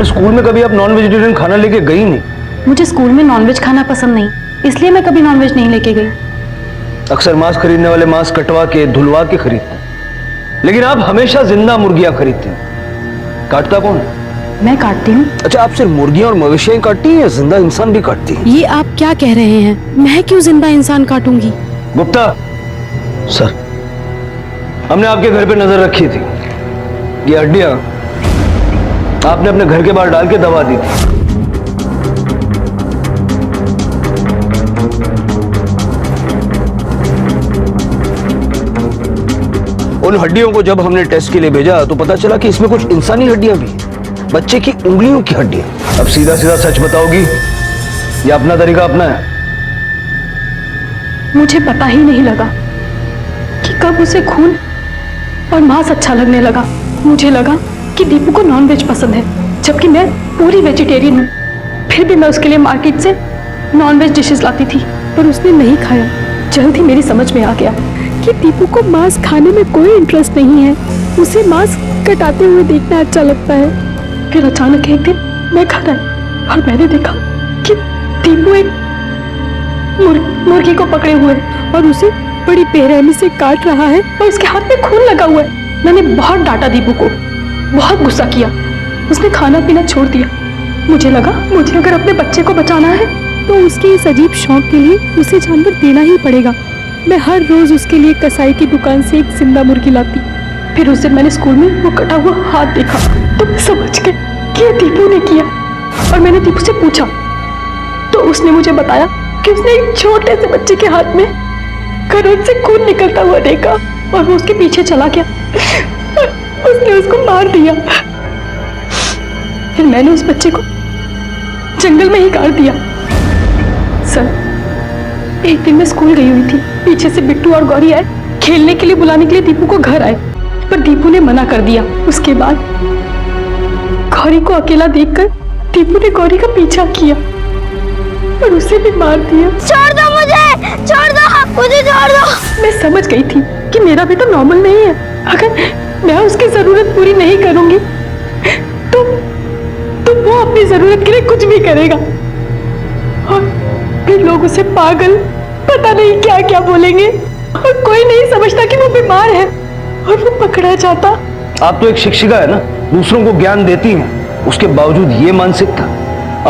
स्कूल में कभी आप नॉन वेजिटेरियन खाना लेके गई नहीं? मुझे स्कूल में नॉनवेज खाना पसंद नहीं, इसलिए मैं कभी नॉनवेज नहीं लेके गई। अक्सर मांस खरीदने वाले मांस कटवा के धुलवा के खरीदते हैं, लेकिन आप हमेशा जिंदा मुर्गियां खरीदती हैं। काटता कौन है? मैं काटती हूँ। अच्छा, आप सिर्फ मुर्गियां और मवेशियां काटती हैं या जिंदा इंसान भी काटती हैं? ये आप क्या कह रहे हैं? मैं क्यों जिंदा इंसान काटूंगी? गुप्ता सर, हमने आपके घर पे नजर रखी थी। ये हड्डियां आपने अपने घर के बाहर डाल के दबा दी थी। उन हड्डियों को जब हमने टेस्ट के लिए भेजा तो पता चला कि इसमें कुछ इंसानी हड्डियां भी हैं, बच्चे की उंगलियों की हड्डियां। अब सीधा सीधा सच बताओगी या अपना तरीका अपना है? मुझे पता ही नहीं लगा कि कब उसे खून और मांस अच्छा लगने लगा। मुझे लगा कि दीपू को नॉनवेज पसंद है, जबकि मैं पूरी वेजिटेरियन हूँ। फिर भी मैं उसके लिए मार्केट से नॉनवेज डिशेस लाती थी, पर उसने नहीं खाया। जल्द ही मेरी समझ में आ गया कि दीपू को मांस खाने में कोई इंटरेस्ट नहीं है, उसे मांस कटाते हुए देखना अच्छा लगता है। फिर अचानक एक दिन मैं घर आई और मैंने देखा कि दीपू एक मुर्गी को पकड़े हुए है और उसे बड़ी बेरहमी से काट रहा है और उसके हाथ में खून लगा हुआ है। मैंने बहुत डांटा दीपू को, बहुत गुस्सा किया। उसने खाना पीना छोड़ दिया मुझे लगा मुझे अगर अपने बच्चे को बचाना है तो उसके इस अजीब शौक के लिए उसे जानवर देना ही पड़ेगा। मैं हर रोज उसके लिए कसाई की दुकान से एक जिंदा मुर्गी लाती। फिर उस दिन मैंने स्कूल में वो कटा हुआ हाथ देखा तो मैं समझ गई कि ये दीपू ने किया। और मैंने दीपू से पूछा तो उसने मुझे बताया कि उसने एक छोटे से बच्चे के हाथ में खरोंच से खून निकलता हुआ देखा और वो उसके पीछे चला गया। उसने उसको मार दिया। फिर मैंने उस बच्चे को जंगल में ही काट दिया। सर, एक दिन मैं स्कूल गई हुई थी। पीछे से बिट्टू और गौरी आए खेलने के लिए, बुलाने के लिए दीपू को घर आए, पर दीपू ने मना कर दिया। उसके बाद गौरी को अकेला देखकर दीपू ने गौरी का पीछा किया और उसे भी मार दिया। छोड़ दो मुझे, छोड़ दो मुझे, छोड़ दो। मैं समझ गई थी कि मेरा बेटा नॉर्मल नहीं है। अगर मैं उसकी जरूरत पूरी नहीं करूंगी तो वो अपनी जरूरत के लिए कुछ भी करेगा और फिर लोग उसे पागल, पता नहीं क्या क्या बोलेंगे और कोई नहीं समझता कि वो बीमार है और वो पकड़ा जाता। आप तो एक शिक्षिका है ना, दूसरों को ज्ञान देती हैं, उसके बावजूद ये मानसिकता।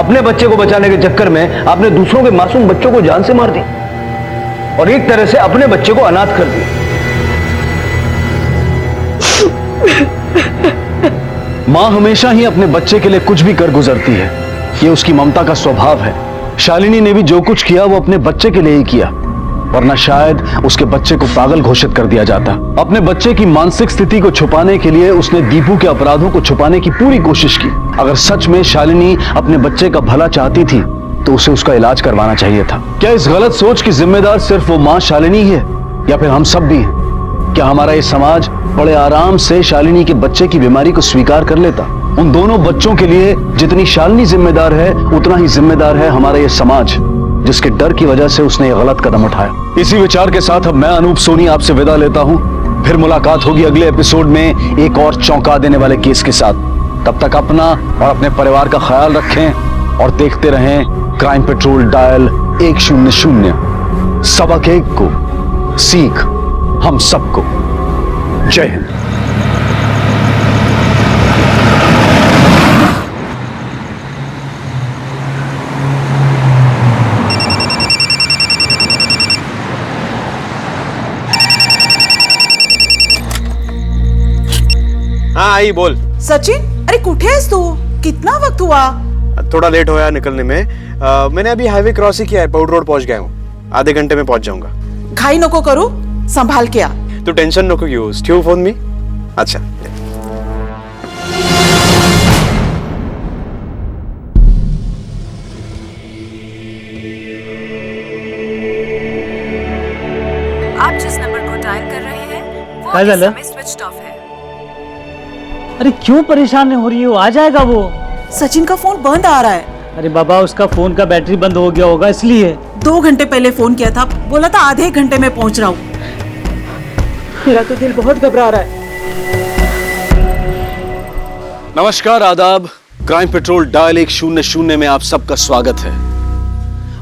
अपने बच्चे को बचाने के चक्कर में आपने दूसरों के मासूम बच्चों को जान से मार दी और एक तरह से अपने बच्चे को अनाथ कर दिया। मां हमेशा ही अपने बच्चे के लिए कुछ भी कर गुजरती है, ये उसकी ममता का स्वभाव है। शालिनी ने भी जो कुछ किया वो अपने बच्चे के लिए ही किया, वरना शायद उसके बच्चे को पागल घोषित कर दिया जाता। अपने बच्चे की मानसिक स्थिति को छुपाने के लिए उसने दीपू के अपराधों को छुपाने की पूरी कोशिश की। अगर सच में शालिनी अपने बच्चे का भला चाहती थी तो उसे उसका इलाज करवाना चाहिए था। क्या इस गलत सोच की जिम्मेदार सिर्फ वो मां शालिनी है या फिर हम सब भी हैं? क्या हमारा ये समाज बड़े आराम से शालिनी के बच्चे की बीमारी को स्वीकार कर लेता? उन दोनों बच्चों के लिए जितनी शालिनी जिम्मेदार है उतना ही जिम्मेदार है हमारा ये समाज, जिसके डर की वजह से उसने ये गलत कदम उठाया। इसी विचार के साथ अब मैं अनूप सोनी आपसे विदा लेता हूं। फिर मुलाकात होगी अगले एपिसोड में एक और चौंका देने वाले केस के साथ। तब तक अपना और अपने परिवार का ख्याल रखें और देखते रहें क्राइम पेट्रोल डायल 100। सबक एक को, सीख हम सबको। जय हिंद। हाँ आई बोल। सचिन, अरे कुठे आहेस तू? कितना वक्त हुआ? थोड़ा लेट होया निकलने में। मैंने अभी हाईवे क्रॉस ही किया है, पौड रोड पहुंच गया हूँ। आधे घंटे में पहुंच जाऊंगा। घाई नको करू, संभाल के आ। तू टेंशन नको घेऊ, ठेवू फोन मी। अच्छा आप जिस नंबर को डायल कर रहे हैं वो क्या इस झालं? समय स्विच ऑफ है। अरे क्यों परेशान हो रही हो? आ जाएगा वो। सचिन का फोन बंद आ रहा है। अरे बाबा, उसका फोन का बैटरी बंद हो गया होगा इसलिए। 2 घंटे पहले फोन किया था, बोला था आधे घंटे में पहुंच रहा हूँ। मेरा तो दिल बहुत घबरा रहा है। नमस्कार, आदाब। क्राइम पेट्रोल डायल 100 में आप सबका स्वागत है।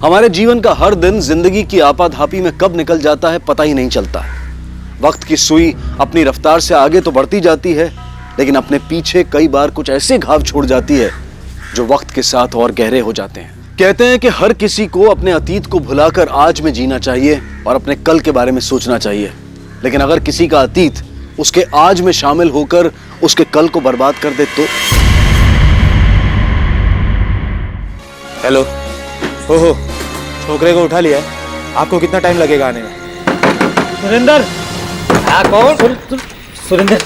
हमारे जीवन का हर दिन जिंदगी की आपाधापी में कब निकल जाता है पता ही नहीं चलता। वक्त की सुई अपनी रफ्तार से आगे तो बढ़ती जाती है, लेकिन अपने पीछे कई बार कुछ ऐसे घाव छोड़ जाती है जो वक्त के साथ और गहरे हो जाते हैं। कहते हैं कि हर किसी को अपने अतीत को भुलाकर आज में जीना चाहिए और अपने कल के बारे में सोचना चाहिए। लेकिन अगर किसी का अतीत उसके आज में शामिल होकर उसके कल को बर्बाद कर दे तो। हेलो। ओहो, छोकरे को उठा लिया है। आपको कितना टाइम लगेगा आने में? सुरेंद्र। कौन? सुरेंद्र।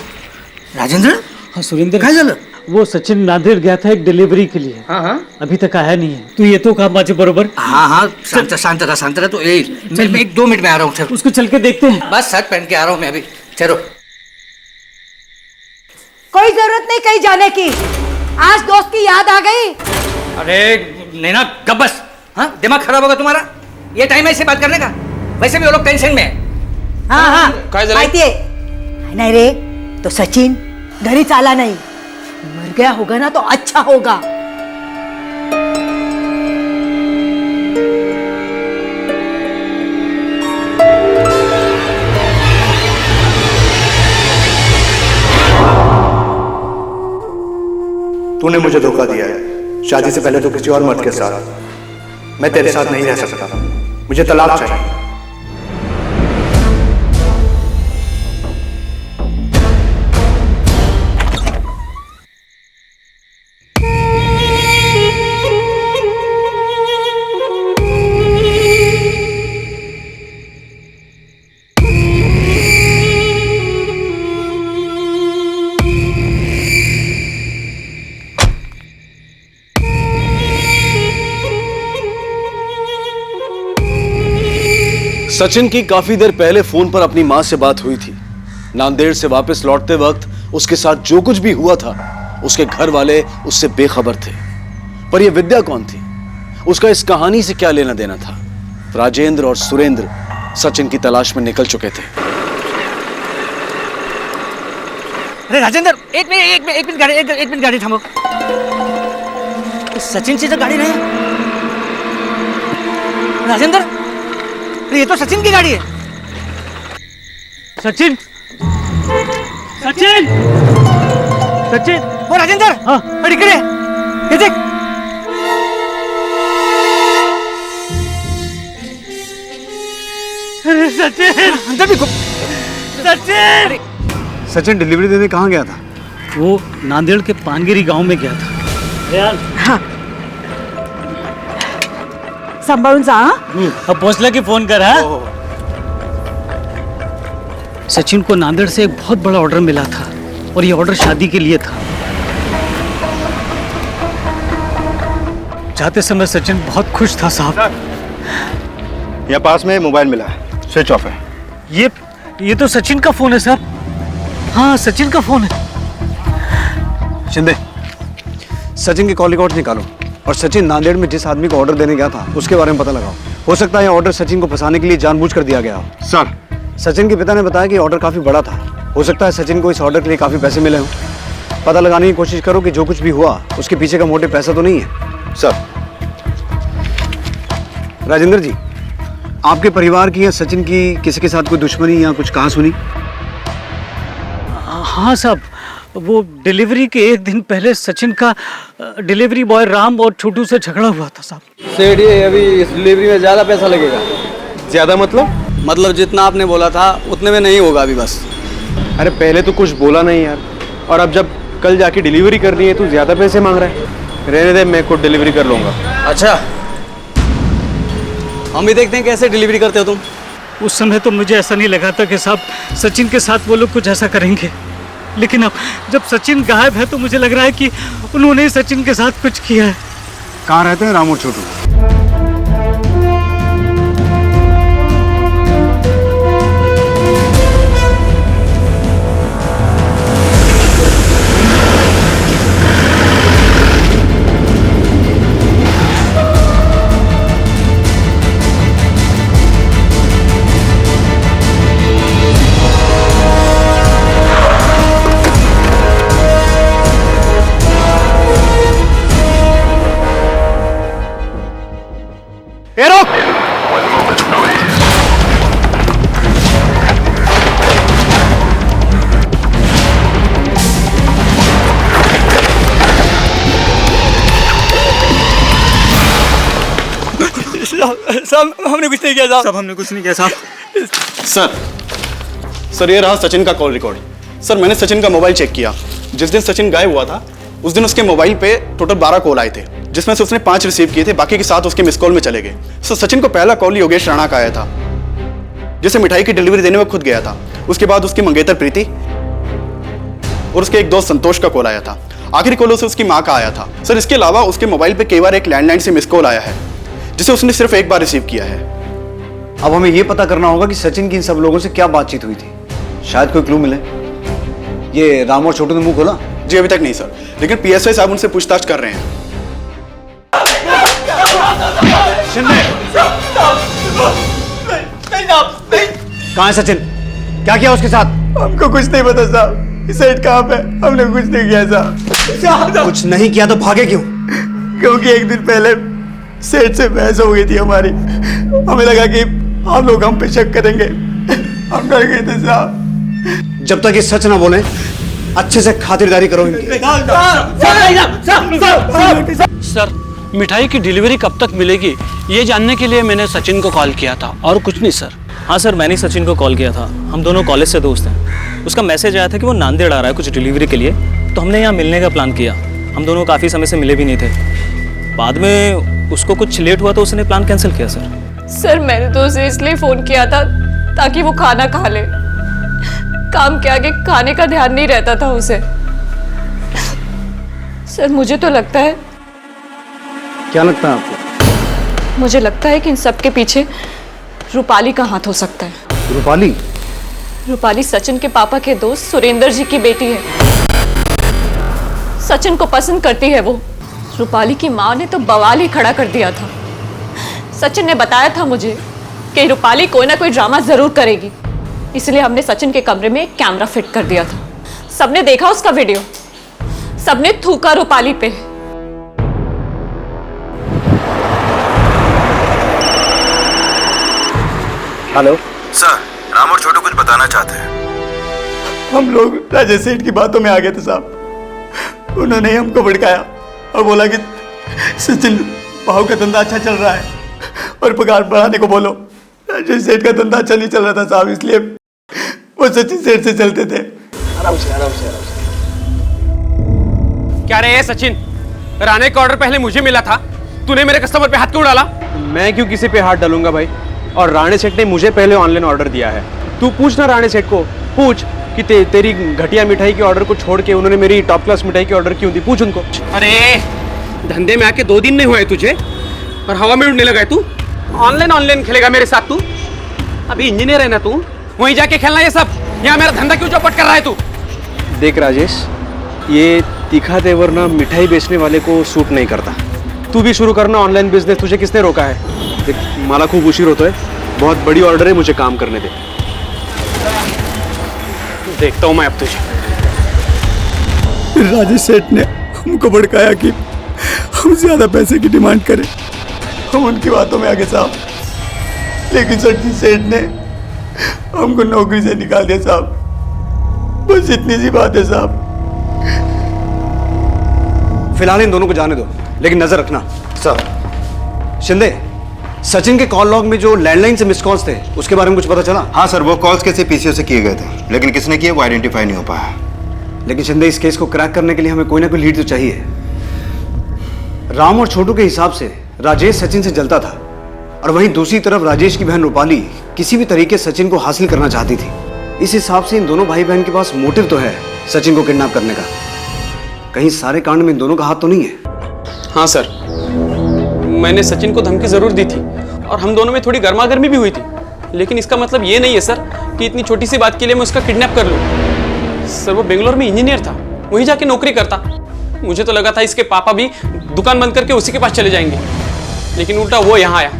राजेंद्र? हाँ सुरेंद्र। काय झालं? वो सचिन नांदेड़ गया था एक डिलीवरी के लिए। हाँ। अभी तक आया नहीं है। तू येतो का माझे बरोबर? हाँ, शांत रहा तो मैं 1-2 मिनट में आ रहा हूँ। उसको चल के देखते हैं। बस शर्ट पहन के आ रहा हूँ मैं अभी। ठहरो। कोई जरूरत नहीं कहीं जाने की। आज दोस्त की याद आ गई। अरे नैना कब बस। हाँ, दिमाग खराब होगा तुम्हारा? ये टाइम है इसे बात करने का? वैसे भी वो लोग टेंशन में है। हाँ काय झालं? माहितीये नहीं रे, तो सचिन घरी चाला नहीं, मर गया होगा ना तो अच्छा होगा। तूने मुझे धोखा दिया है। शादी से पहले तो किसी और मर्द के साथ। मैं तेरे साथ नहीं रह सकता, मुझे तलाक चाहिए। सचिन की काफी देर पहले फोन पर अपनी मां से बात हुई थी। नांदेड़ से वापस लौटते वक्त उसके साथ जो कुछ भी हुआ था उसके घर वाले उससे बेखबर थे। पर यह विद्या कौन थी? उसका इस कहानी से क्या लेना देना था? राजेंद्र और सुरेंद्र सचिन की तलाश में निकल चुके थे। अरे राजेंद्र, एक मिनट गाड़ी थामो। सचिन से तो गाड़ी नहीं है। राजेंद्र, ये तो सचिन की गाड़ी है। सचिन, सचिन, सचिन, वो राजेंद्र, हाँ, इकडे ये देख। अरे सचिन, अंदर भी सचिन। सचिन डिलीवरी देने कहाँ गया था? वो नांदेड़ के पानगिरी गांव में गया था। यार, हाँ, सांभाळून जा। अब पोचला की फोन कर। हाँ, सचिन को नांदेड़ से एक बहुत बड़ा ऑर्डर मिला था और ये ऑर्डर शादी के लिए था। जाते समय सचिन बहुत खुश था साहब। यहाँ पास में मोबाइल मिला है, स्विच ऑफ है। ये तो सचिन का फोन है साहब। हाँ, सचिन का फोन है। शिंदे, सचिन के कॉल रिकॉर्ड निकालो और सचिन नांदेड़ में जिस आदमी को ऑर्डर देने गया था उसके बारे में पता लगाओ। हो सकता है ये ऑर्डर सचिन को फंसाने के लिए जानबूझ कर दिया गया हो। सर, सचिन के पिता ने बताया कि ऑर्डर काफी बड़ा था। हो सकता है सचिन को इस ऑर्डर के लिए काफी पैसे मिले हों। पता लगाने की कोशिश करो कि जो कुछ भी हुआ उसके पीछे का मोटिव पैसा तो नहीं है। सर। राजेंद्र जी, आपके परिवार की या सचिन की किसी के साथ कोई दुश्मनी या कुछ कहा सुनी? हाँ साहब, वो डिलीवरी के एक दिन पहले सचिन का डिलीवरी बॉय राम और छोटू से झगड़ा हुआ था साहब। सेठ, ये अभी इस डिलीवरी में ज्यादा पैसा लगेगा। ज्यादा मतलब जितना आपने बोला था उतने में नहीं होगा अभी बस। अरे पहले तो कुछ बोला नहीं यार, और अब जब कल जाके डिलीवरी करनी है तो ज्यादा पैसे मांग रहा है। रहने दे, मैं खुद डिलीवरी कर लूंगा। अच्छा, हम भी देखते हैं कैसे डिलीवरी करते हो तुम। उस समय तो मुझे ऐसा नहीं लगा था कि साहब सचिन के साथ वो लोग कुछ ऐसा करेंगे, लेकिन अब जब सचिन गायब है तो मुझे लग रहा है कि उन्होंने सचिन के साथ कुछ किया है। कहाँ रहते हैं राम और छोटू? साहब, हमने कुछ नहीं किया साहब। सब हमने कुछ नहीं किया साहब। सर, ये रहा सचिन का कॉल रिकॉर्ड। सर, मैंने सचिन का मोबाइल चेक किया। जिस दिन सचिन गायब हुआ था उस दिन उसके मोबाइल पे टोटल 12 कॉल आए थे, जिसमें से उसने 5 रिसीव किए थे, बाकी के 7 उसके मिस कॉल में चले गए। सर, सचिन को पहला कॉल योगेश राणा का आया था, जिसे मिठाई की डिलीवरी देने में खुद गया था। उसके बाद उसकी मंगेतर प्रीति और उसके एक दोस्त संतोष का कॉल आया था। आखिरी कॉल उसे उसकी माँ का आया था। सर, इसके अलावा उसके मोबाइल पे कई बार एक लैंडलाइन से मिस कॉल आया है, जिसे उसने सिर्फ एक बार रिसीव किया है। अब हमें यह पता करना होगा कि सचिन की इन सब लोगों से क्या बातचीत हुई थी। शायद कोई क्लू मिले। ये राम और छोटू ने मुंह खोला? जी अभी तक नहीं सर, लेकिन पीएसआई साहब उनसे पूछताछ कर रहे हैं। कहाँ है सचिन? क्या किया उसके साथ? हमको कुछ नहीं पता साहब। सेठ कहाँ पे? हमने कुछ नहीं किया साहब। कुछ नहीं किया तो भागे क्यों? क्योंकि एक दिन पहले सेठ से बहस हो गई थी हमारी। हमें लगा कि आप लोग हम पे शक करेंगे, हम डर गए थे साहब। जब तक ये सच ना बोले अच्छे से खातिरदारी करो इनकी। सर, मिठाई की डिलीवरी कब तक मिलेगी ये जानने के लिए मैंने सचिन को कॉल किया था, और कुछ नहीं सर। हाँ सर, मैंने सचिन को कॉल किया था। हम दोनों कॉलेज से दोस्त हैं। उसका मैसेज आया था कि वो नांदेड़ आ रहा है कुछ डिलीवरी के लिए, तो हमने यहाँ मिलने का प्लान किया। हम दोनों काफ़ी समय से मिले भी नहीं थे। बाद में उसको कुछ लेट हुआ तो उसने प्लान कैंसिल किया सर। सर मैंने तो उसे इसलिए फ़ोन किया था ताकि वो खाना खा ले। काम के आगे खाने का ध्यान नहीं रहता था उसे। सर मुझे तो लगता है, क्या लगता है आपको? मुझे लगता है कि इन सब के पीछे रूपाली का हाथ हो सकता है। रूपाली? रूपाली सचिन के पापा के दोस्त सुरेंद्र जी की बेटी है। सचिन को पसंद करती है वो। रूपाली की माँ ने तो बवाल ही खड़ा कर दिया था। सचिन ने बताया था मुझे कि रूपाली कोई ना कोई ड्रामा जरूर करेगी, इसलिए हमने सचिन के कमरे में एक कैमरा फिट कर दिया था। सबने देखा उसका वीडियो, सबने थूका रूपाली पे। हेलो सर, राम और छोटू कुछ बताना चाहते हैं। हम लोग राजेश सेठ की बातों में आ गए थे साहब। उन्होंने हमको भड़काया और बोला कि सचिन भाव का धंधा अच्छा चल रहा है और पगार बढ़ाने को बोलो। राजेश सेठ का धंधा अच्छा नहीं चल रहा था साहब, इसलिए वो सचिन सेठ से चलते थे। आराम से आराम से आराम से। क्या रे सचिन, राणे का ऑर्डर पहले मुझे मिला था, तूने मेरे कस्टमर पे हाथ क्यों डाला? मैं क्यों किसी पे हाथ डालूंगा भाई? और राणे सेठ ने मुझे पहले ऑनलाइन ऑर्डर दिया है। तू पूछ ना राणे सेठ को, पूछ कि तेरी घटिया मिठाई के ऑर्डर को छोड़ के उन्होंने मेरी टॉप क्लास मिठाई की ऑर्डर क्यों दी, पूछ उनको। अरे धंधे में आके 2 दिन नहीं हुए तुझे और हवा में उड़ने लगा है तू। ऑनलाइन खेलेगा मेरे साथ तू? अभी इंजीनियर है ना तू, वहीं जाके खेलना ये सब। यहाँ मेरा धंधा क्यों चौपट कर रहा है तू? देख राजेश, ये तीखा तेवर ना मिठाई बेचने वाले को सूट नहीं करता। तू भी शुरू करना ऑनलाइन बिजनेस, तुझे किसने रोका है? देख मला खूप उशीर होतोय, बहुत बड़ी ऑर्डर है, मुझे काम करने दे। देखता हूँ मैं अब तुझे। राजेश सेठ ने हमको भड़काया कि हम ज्यादा पैसे की डिमांड करें। हम उनकी बातों में आगे साहब, लेकिन सचिन सेठ ने हमको नौकरी से निकाल दिया साहब। बस इतनी सी बात है साहब। फिलहाल इन दोनों को जाने दो, लेकिन नजर रखना। सर शिंदे, सचिन के कॉल लॉग में जो लैंडलाइन से मिस कॉल्स थे उसके बारे में कुछ पता चला? हाँ सर, वो कॉल्स कैसे पीसीओ से किए गए थे, लेकिन किसने किए वो आइडेंटिफाई नहीं हो पाया। लेकिन शिंदे, इस केस को क्रैक करने के लिए हमें कोई ना कोई लीड तो चाहिए। राम और छोटू के हिसाब से राजेश सचिन से जलता था, और वहीं दूसरी तरफ राजेश की बहन रूपाली किसी भी तरीके सचिन को हासिल करना चाहती थी। इस हिसाब से इन दोनों भाई बहन के पास मोटिव तो है सचिन को किडनैप करने का। कहीं सारे कांड में इन दोनों का हाथ तो नहीं है? हाँ सर, मैंने सचिन को धमकी जरूर दी थी और हम दोनों में थोड़ी गर्मागर्मी भी हुई थी, लेकिन इसका मतलब ये नहीं है सर कि इतनी छोटी सी बात के लिए मैं उसका किडनैप कर लूँ। सर वो बेंगलोर में इंजीनियर था, वहीं जाके नौकरी करता। मुझे तो लगा था इसके पापा भी दुकान बंद करके उसी के पास चले जाएंगे, लेकिन उल्टा वो यहाँ आया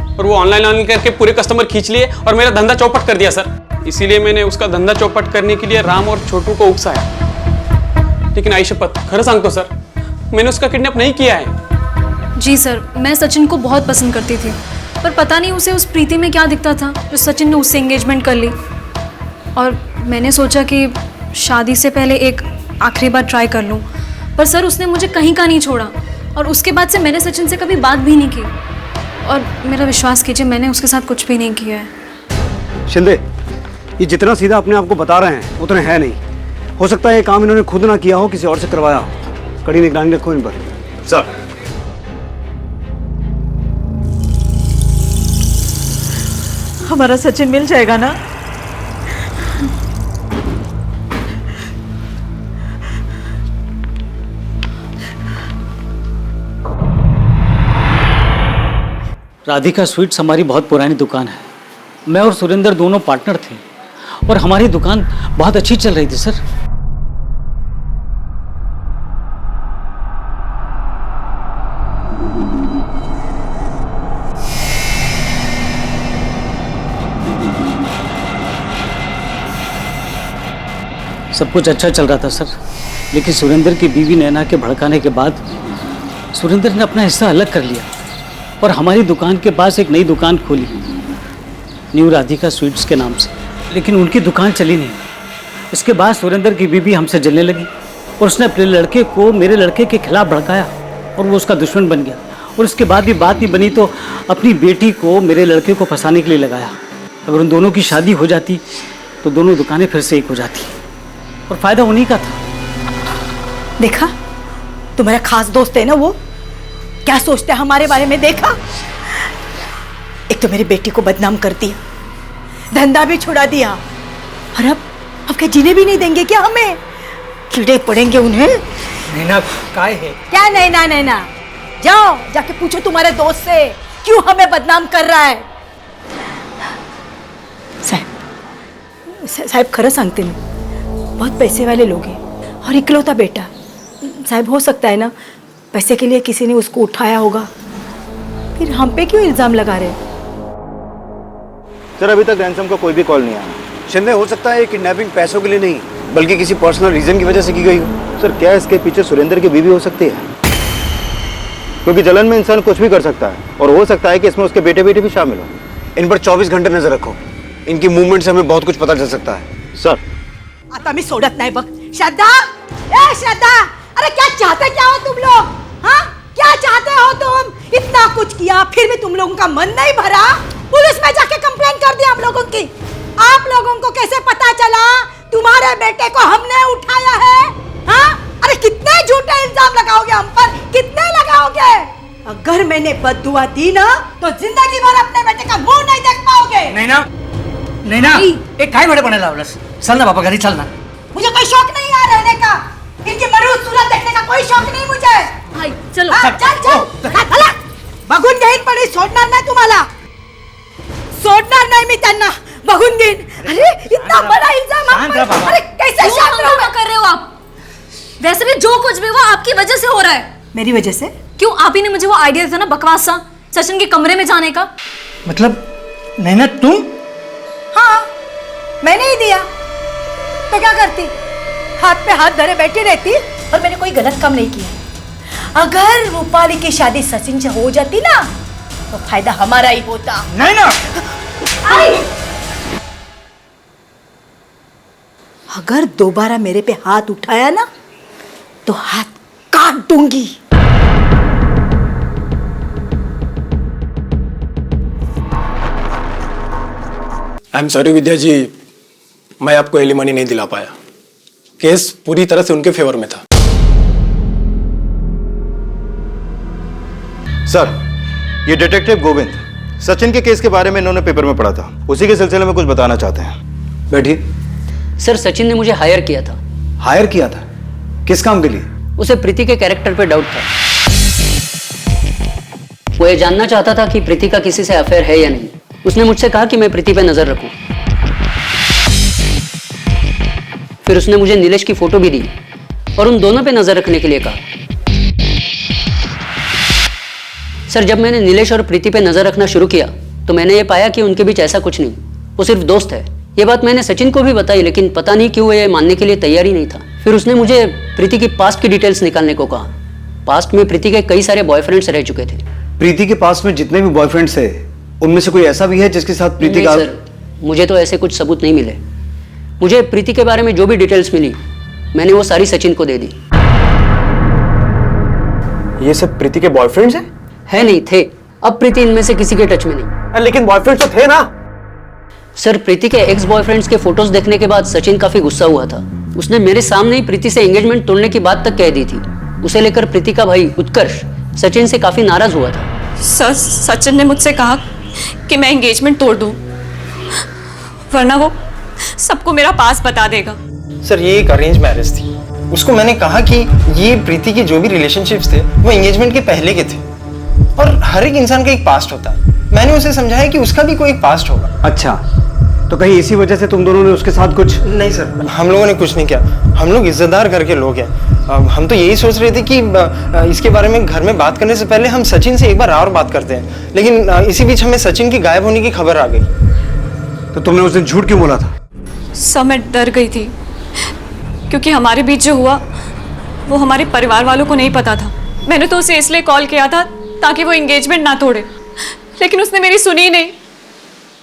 और वो ऑनलाइन करके पूरे कस्टमर खींच लिए और मेरा धंधा चौपट कर दिया सर। इसीलिए मैंने उसका धंधा चौपट करने के लिए राम और छोटू को उकसाया। लेकिन आई शपथ, खरं सांगतो सर, मैंने उसका किडनैप नहीं किया है। जी सर, मैं सचिन को बहुत पसंद करती थी, पर पता नहीं उसे उस प्रीति में क्या दिखता था जो सचिन ने उससे एंगेजमेंट कर ली। और मैंने सोचा कि शादी से पहले एक आखिरी बार ट्राई कर लूँ, पर सर उसने मुझे कहीं का नहीं छोड़ा और उसके बाद से मैंने सचिन से कभी बात भी नहीं की। और मेरा विश्वास कीजिए, मैंने उसके साथ कुछ भी नहीं किया है। शिंदे, ये जितना सीधा अपने आप को बता रहे हैं उतना है नहीं। हो सकता है ये काम इन्होंने खुद ना किया हो, किसी और से करवाया हो। कड़ी निगरानी रखो इन पर। सर हमारा सचिन मिल जाएगा ना? राधिका स्वीट्स हमारी बहुत पुरानी दुकान है। मैं और सुरेंद्र दोनों पार्टनर थे और हमारी दुकान बहुत अच्छी चल रही थी सर। सब कुछ अच्छा चल रहा था सर, लेकिन सुरेंद्र की बीवी नैना के भड़काने के बाद सुरेंद्र ने अपना हिस्सा अलग कर लिया और हमारी दुकान के पास एक नई दुकान खोली, न्यू राधिका स्वीट्स के नाम से। लेकिन उनकी दुकान चली नहीं। इसके बाद सुरेंद्र की बीवी हमसे जलने लगी और उसने अपने लड़के को मेरे लड़के के खिलाफ भड़काया। और वो उसका दुश्मन बन गया, और उसके बाद भी बात नहीं बनी तो अपनी बेटी को मेरे लड़के को फंसाने के लिए लगाया। अगर उन दोनों की शादी हो जाती तो दोनों दुकानें फिर से एक हो जाती, और फायदा उन्हीं का था। देखा, तुम्हारा खास दोस्त है ना वो, क्या सोचता है हमारे बारे में। देखा, एक तो मेरी बेटी को बदनाम कर दिया, धंधा भी छुड़ा दिया, और अब क्या जीने भी नहीं देंगे क्या हमें? कीड़े पड़ेंगे उन्हें। नैना काय है? क्या नैना नैना? जाओ जाके पूछो तुम्हारे दोस्त से क्यों हमें बदनाम कर रहा है। साहब खरं सांगते मी, बहुत पैसे वाले लोग हैं और इकलौता बेटा। साहब हो सकता है ना पैसे के लिए किसी ने उसको उठाया होगा, फिर हम पे क्यों इल्जाम लगा रहे हैं? सर अभी तक रैंसम का कोई भी कॉल नहीं आया। शिंदे, हो सकता है किडनैपिंग पैसों के लिए नहीं बल्कि किसी पर्सनल रीजन की वजह से की गई हो। सर क्या इसके पीछे सुरेंद्र की बीवी हो सकती है? क्योंकि जलन में इंसान कुछ भी कर सकता है, और हो सकता है कि इसमें उसके बेटे बेटे भी शामिल हो। इन पर 24 घंटे नजर रखो, इनकी मूवमेंट से हमें बहुत कुछ पता चल सकता है। सर आता मी सोडत नाही बघ। श्रद्धा, ए श्रद्धा, अरे क्या चाहते क्या हो तुम लोग? हाँ, क्या चाहते हो तुम? इतना कुछ किया फिर भी तुम लोगों का मन नहीं भरा? पुलिस में जाके कंप्लेंट कर दिया हम लोगों की। आप लोगों को कैसे पता चला तुम्हारे बेटे को हमने उठाया है? हाँ, अरे कितने झूठे इल्जाम लगाओगे हम पर, कितने लगाओगे? अगर मैंने बद्दुआ दी ना तो जिंदगी भर अपने बेटे का मुंह नहीं देख पाओगे। नैना, नैना, एक काय भाडेपणा लावलंस? चल ना बाबा, घरी चल ना। मुझे कोई शौक नहीं है रहने का, इनकी मरूद सूरत देखने का कोई शौक नहीं मुझे। चलो चल बघून घेईन, पण सोडणार नाही तुम्हाला, सोडणार नाही मी त्यांना, बघून घेईन। अरे इतना बड़ा इल्जाम आप पर, अरे कैसे शांत कर रहे हो आप? वैसे भी जो कुछ भी हुआ आपकी वजह से हो रहा है। मेरी वजह से? क्यों? आप ही ने मुझे वो आइडिया दिया था ना बकवास सा, सचिन के कमरे में जाने का। मतलब नैना तुम? हाँ, मैंने ही दिया, तो क्या करती? हाथ पे हाथ धरे बैठी रहती, और मैंने कोई गलत काम नहीं किया। अगर रूपाली की शादी सचिन से हो जाती ना तो फायदा हमारा ही होता। नैना, अगर दोबारा मेरे पे हाथ उठाया ना तो हाथ काट दूंगी। आई एम सॉरी विद्या जी, मैं आपको एलिमनी नहीं दिला पाया। केस पूरी तरह से उनके फेवर में था। सर, ये डिटेक्टिव गोविंद सचिन के केस के बारे में इन्होंने पेपर में पढ़ा था, उसी के सिलसिले में कुछ बताना चाहते हैं। बैठिए। सर, सचिन ने मुझे हायर किया था। हायर किया था? किस काम के लिए? उसे प्रीति के कैरेक्टर पे डाउट था। वो ये जानना चाहता था कि प्रीति का किसी से अफेयर है या नहीं। उसने मुझसे कहा कि मैं प्रीति पे नजर रखूं। फिर उसने मुझे नीलेश की फोटो भी दी और उन दोनों पे नजर रखने के लिए कहा। सर, जब मैंने नीलेश और प्रीति पे नजर रखना शुरू किया तो मैंने ये पाया कि उनके बीच ऐसा कुछ नहीं, वो सिर्फ दोस्त है। ये बात मैंने सचिन को भी बताई, लेकिन पता नहीं क्यों वो ये मानने के लिए तैयार ही नहीं था। फिर उसने मुझे प्रीति की पास्ट की डिटेल्स निकालने को कहा। पास्ट में प्रीति के कई सारे बॉयफ्रेंड्स रह चुके थे। प्रीति के पास में जितने भी बॉयफ्रेंड्स थे उनमें से कोई ऐसा भी है जिसके साथ प्रीति का? सर, मुझे तो ऐसे कुछ सबूत नहीं मिले। मुझे प्रीति के बारे में जो भी डिटेल्स मिली मैंने वो सारी सचिन को दे दी। ये सब प्रीति के बॉयफ्रेंड्स हैं? है नहीं, थे। अब प्रीति इनमें से किसी के टच में नहीं। लेकिन बॉयफ्रेंड्स तो थे ना? सर, प्रीति के एक्स बॉयफ्रेंड्स के फोटोज देखने के बाद सचिन काफी गुस्सा हुआ था। उसने मेरे सामने ही प्रीति से एंगेजमेंट तोड़ने की बात तक कह दी थी। उसे लेकर प्रीति का भाई उत्कर्ष सचिन से काफी नाराज हुआ था। सर, सचिन ने मुझसे कहा कि मैं एंगेजमेंट तोड़ दूं, वरना वो सबको मेरा पास बता देगा। सर, ये एक अरेंज मैरिज थी। उसको मैंने कहा कि ये प्रीति के जो भी रिलेशनशिप्स थे वो एंगेजमेंट के पहले के थे, और हर एक इंसान का एक पास्ट होता है। मैंने उसे समझाया कि उसका भी कोई एक पास्ट होगा। अच्छा, तो कहीं इसी वजह से तुम दोनों ने उसके साथ कुछ? नहीं सर, हम लोगों ने कुछ नहीं किया। हम लोग इज्जतदार घर के लोग हैं। हम तो यही सोच रहे थे कि इसके बारे में घर में बात करने से पहले हम सचिन से एक बार और बात करते हैं, लेकिन इसी बीच हमें सचिन की गायब होने की खबर आ गई। तो तुमने उस दिन झूठ क्यों बोला था? सर, मैं डर गई थी क्योंकि हमारे बीच जो हुआ वो हमारे परिवार वालों को नहीं पता था। मैंने तो उसे इसलिए कॉल किया था ताकि वो एंगेजमेंट ना तोड़े, लेकिन उसने मेरी सुनी नहीं।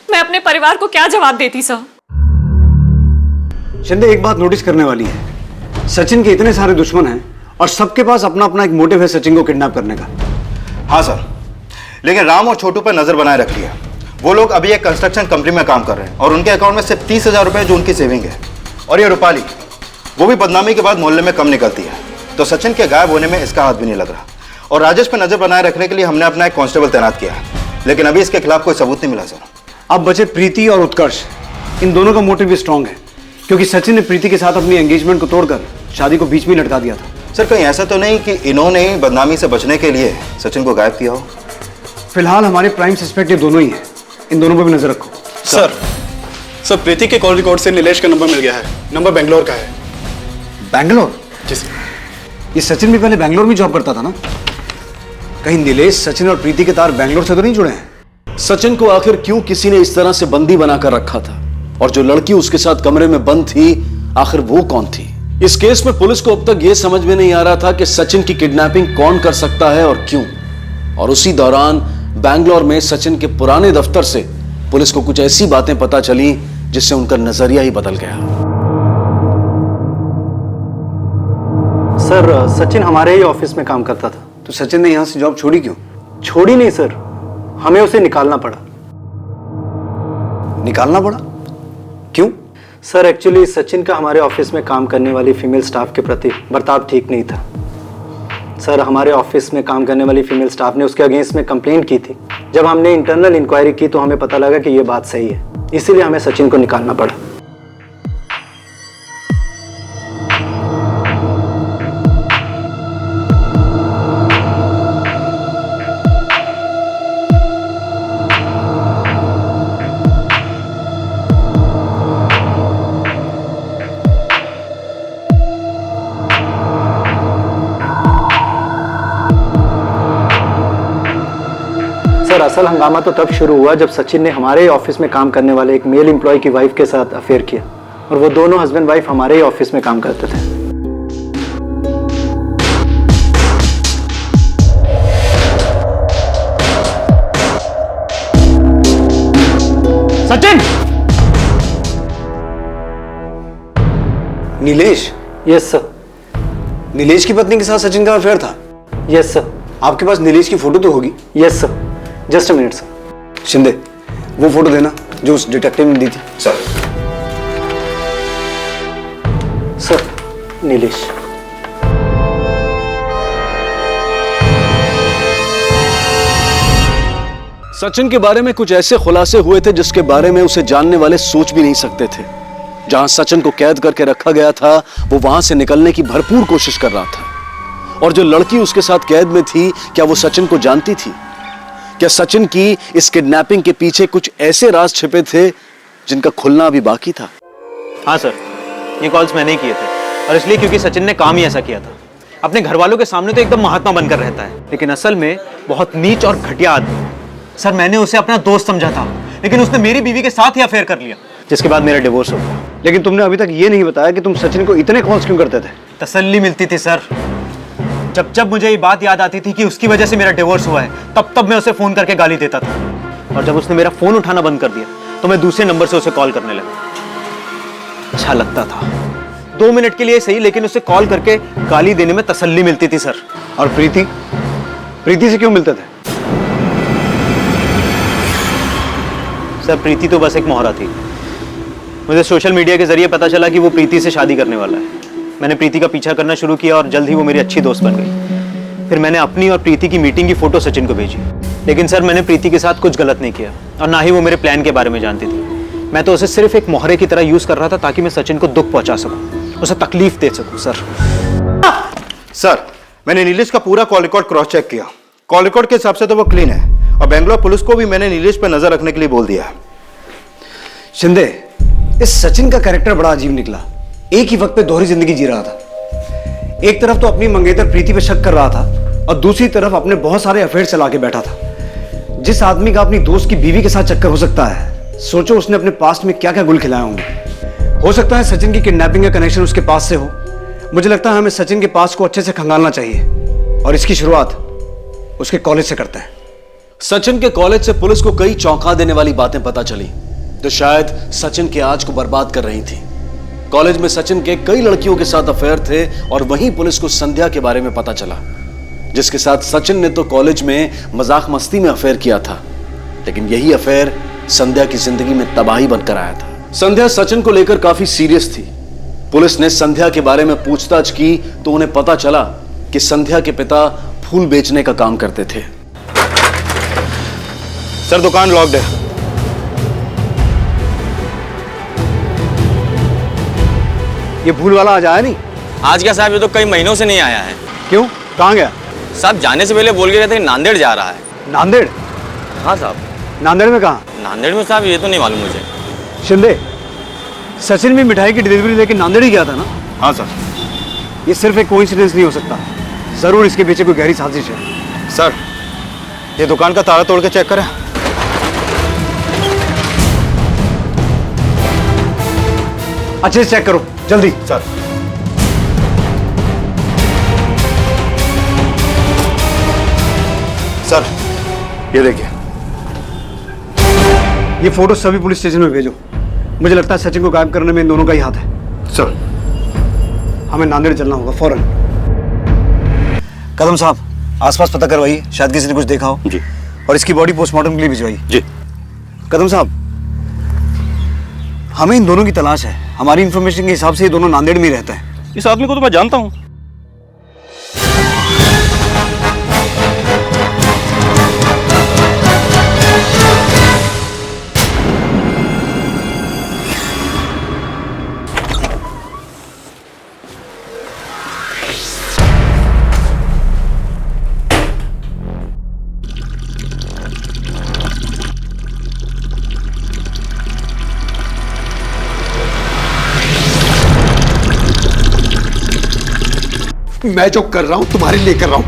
मैं अपने परिवार को क्या जवाब देती सर? शिंदे, एक बात नोटिस करने वाली है, सचिन के इतने सारे दुश्मन हैं और सबके पास अपना अपना एक मोटिव है सचिन को किडनैप करने का। हाँ सर, लेकिन राम और छोटू पर नजर बनाए रख लिया। वो लोग अभी एक कंस्ट्रक्शन कंपनी में काम कर रहे हैं और उनके अकाउंट में सिर्फ 30,000 रुपए जो उनकी सेविंग है। और ये रूपाली, वो भी बदनामी के बाद मोहल्ले में कम निकलती है, तो सचिन के गायब होने में इसका हाथ भी नहीं लग रहा। और राजेश पर नजर बनाए रखने के लिए हमने अपना एक कांस्टेबल तैनात किया है, लेकिन अभी इसके खिलाफ कोई सबूत नहीं मिला सर। अब बचे प्रीति और उत्कर्ष, इन दोनों का मोटिव भी स्ट्रांग है, क्योंकि सचिन ने प्रीति के साथ अपनी एंगेजमेंट को तोड़कर शादी को बीच में लटका दिया था। सर कहीं ऐसा तो नहीं कि इन्होंने बदनामी से बचने के लिए सचिन को गायब किया हो? फिलहाल हमारे प्राइम सस्पेक्ट ये दोनों ही हैं, इन दोनों पर भी नजर रखो। सर प्रीति के कॉल रिकॉर्ड से नीलेश का नंबर मिल गया है। नंबर बेंगलोर का है। बैंगलोर? जी सर। ये सचिन भी पहले बैंगलोर में जॉब करता था ना? कहीं नीलेश, सचिन और प्रीति के तार बैंगलोर से तो नहीं जुड़े हैं? सचिन को आखिर क्यों किसी ने इस तरह से बंदी बनाकर रखा था, और जो लड़की उसके साथ कमरे में बंद थी, आखिर वो कौन थी? इस केस में पुलिस को अब तक यह समझ में नहीं आ रहा था कि सचिन की किडनैपिंग कौन कर सकता है और क्यों। और उसी दौरान बैंगलोर में सचिन के पुराने दफ्तर से पुलिस को कुछ ऐसी बातें पता चली जिससे उनका नजरिया ही बदल गया। सर सचिन हमारे ही ऑफिस में काम करता था। तो सचिन ने यहां से जॉब छोड़ी क्यों? छोड़ी नहीं सर, हमें उसे निकालना पड़ा। निकालना पड़ा? क्यों? सर एक्चुअली सचिन का हमारे ऑफिस में काम करने वाली फीमेल स्टाफ के प्रति बर्ताव ठीक नहीं था। सर हमारे ऑफिस में काम करने वाली फीमेल स्टाफ ने उसके अगेंस्ट में कंप्लेंट की थी। जब हमने इंटरनल इंक्वायरी की तो हमें पता लगा कि ये बात सही है, इसीलिए हमें सचिन को निकालना पड़ा। सर असल हंगामा तो तब शुरू हुआ जब सचिन ने हमारे ही ऑफिस में काम करने वाले एक मेल एम्प्लॉय की वाइफ के साथ अफेयर किया, और वो दोनों हस्बैंड वाइफ हमारे ही ऑफिस में काम करते थे। सचिन! नीलेश? Yes sir. नीलेश की पत्नी के साथ सचिन का अफेयर था? Yes sir. आपके पास नीलेश की फोटो तो होगी? Yes sir. Just a minute sir. Shinde, वो फोटो देना जो उस डिटेक्टिव ने दी थी। सर। सर नीलेश। सचिन के बारे में कुछ ऐसे खुलासे हुए थे जिसके बारे में उसे जानने वाले सोच भी नहीं सकते थे। जहां सचिन को कैद करके रखा गया था, वो वहां से निकलने की भरपूर कोशिश कर रहा था। और जो लड़की उसके साथ कैद में थी, क्या वो सचिन को जानती थी? क्या सचिन की इस किडनैपिंग के पीछे कुछ ऐसे राज छिपे थे जिनका खुलना अभी बाकी था? हाँ सर, ये कॉल्स मैंने ही किए थे, और इसलिए क्योंकि सचिन ने काम ही ऐसा किया था। अपने घर वालों के सामने तो एकदम महात्मा बनकर रहता है, लेकिन असल में बहुत नीच और घटिया आदमी। सर मैंने उसे अपना दोस्त समझा था, लेकिन उसने मेरी बीवी के साथ ही अफेयर कर लिया, जिसके बाद मेरा डिवोर्स हो गया। लेकिन तुमने अभी तक ये नहीं बताया कि तुम सचिन को इतने कॉल्स क्यों करते थे? तसल्ली मिलती थी सर। जब जब मुझे ये बात याद आती थी कि उसकी वजह से मेरा डिवोर्स हुआ है, तब तब मैं उसे फोन करके गाली देता था। और जब उसने मेरा फोन उठाना बंद कर दिया तो मैं दूसरे नंबर से उसे कॉल करने लगा। अच्छा लगता था, 2 मिनट के लिए सही, लेकिन उसे कॉल करके गाली देने में तसल्ली मिलती थी सर। और प्रीति? प्रीति से क्यों मिलते थे? सर प्रीति तो बस एक मोहरा थी। मुझे सोशल मीडिया के जरिए पता चला कि वो प्रीति से शादी करने वाला है। मैंने प्रीति का पीछा करना शुरू किया और जल्द ही वो मेरी अच्छी दोस्त बन गई। फिर मैंने अपनी और प्रीति की मीटिंग की फोटो सचिन को भेजी, लेकिन सर मैंने प्रीति के साथ कुछ गलत नहीं किया, और ना ही वो मेरे प्लान के बारे में जानती थी। मैं तो उसे सिर्फ एक मोहरे की तरह यूज कर रहा था ताकि मैं सचिन को दुख पहुंचा सकूं, उसे तकलीफ दे सकूं। सर मैंने नीलेश का पूरा कॉल रिकॉर्ड क्रॉस चेक किया। कॉल रिकॉर्ड के हिसाब से तो वो क्लीन है, और बेंगलोर पुलिस को भी मैंने नीलेश पर नजर रखने के लिए बोल दिया है। शिंदे, इस सचिन का कैरेक्टर बड़ा अजीब निकला। एक ही वक्त पे दोहरी जिंदगी जी रहा था। एक तरफ तो अपनी मंगेतर प्रीति पे शक कर रहा था, और दूसरी तरफ अपने बहुत सारे अफेयर चला के बैठा था। जिस आदमी का अपनी दोस्त की बीवी के साथ चक्कर हो सकता है, सोचो उसने अपने पास्ट में क्या क्या गुल खिलाए होंगे। हो सकता है सचिन की किडनैपिंग का कनेक्शन उसके पास से हो। मुझे लगता है हमें सचिन के पास को अच्छे से खंगालना चाहिए, और इसकी शुरुआत उसके कॉलेज से करता है। सचिन के कॉलेज से पुलिस को कई चौंका देने वाली बातें पता चली, जो शायद सचिन के आज को बर्बाद कर रही थी। कॉलेज में सचिन के कई लड़कियों के साथ अफेयर थे और वहीं पुलिस को संध्या के बारे में पता चला, जिसके साथ सचिन ने तो कॉलेज में मजाक मस्ती में अफेयर किया था, लेकिन यही अफेयर संध्या की जिंदगी में तबाही बनकर आया था। संध्या सचिन को लेकर काफी सीरियस थी। पुलिस ने संध्या के बारे में पूछताछ की तो उन्हें पता चला कि संध्या के पिता फूल बेचने का काम करते थे। सर दुकान लॉक्ड है। ये फूल वाला आज आया नहीं? आज क्या साहब, ये तो कई महीनों से नहीं आया है। क्यों, कहाँ गया? साहब जाने से पहले बोल के गए थे कि नांदेड़ जा रहा है। नांदेड़? हाँ साहब। नांदेड़ में कहाँ? नांदेड़ में साहब ये तो नहीं मालूम मुझे। शिंदे, सचिन भी मिठाई की डिलीवरी लेके नांदेड़ ही गया था ना? हाँ सर। ये सिर्फ एक कोइंसिडेंस नहीं हो सकता, जरूर इसके पीछे कोई गहरी साजिश है। सर, ये दुकान का ताला तोड़ के चेक करें। अच्छे से चेक करो, जल्दी। सर। सर, ये देखिए। ये फोटो सभी पुलिस स्टेशन में भेजो। मुझे लगता है सचिन को गायब करने में इन दोनों का ही हाथ है। सर। हमें नांदेड़ चलना होगा फौरन। कदम साहब, आसपास पता करवाइए, शायद किसी ने कुछ देखा हो। जी। और इसकी बॉडी पोस्टमार्टम के लिए भिजवाइए। जी। कदम साहब, हमें इन दोनों की तलाश है। हमारी इंफॉर्मेशन के हिसाब से ये दोनों नांदेड़ में ही रहते हैं। इस आदमी को तो मैं जानता हूँ। मैं जो कर रहा हूं तुम्हारे लिए कर रहा हूं।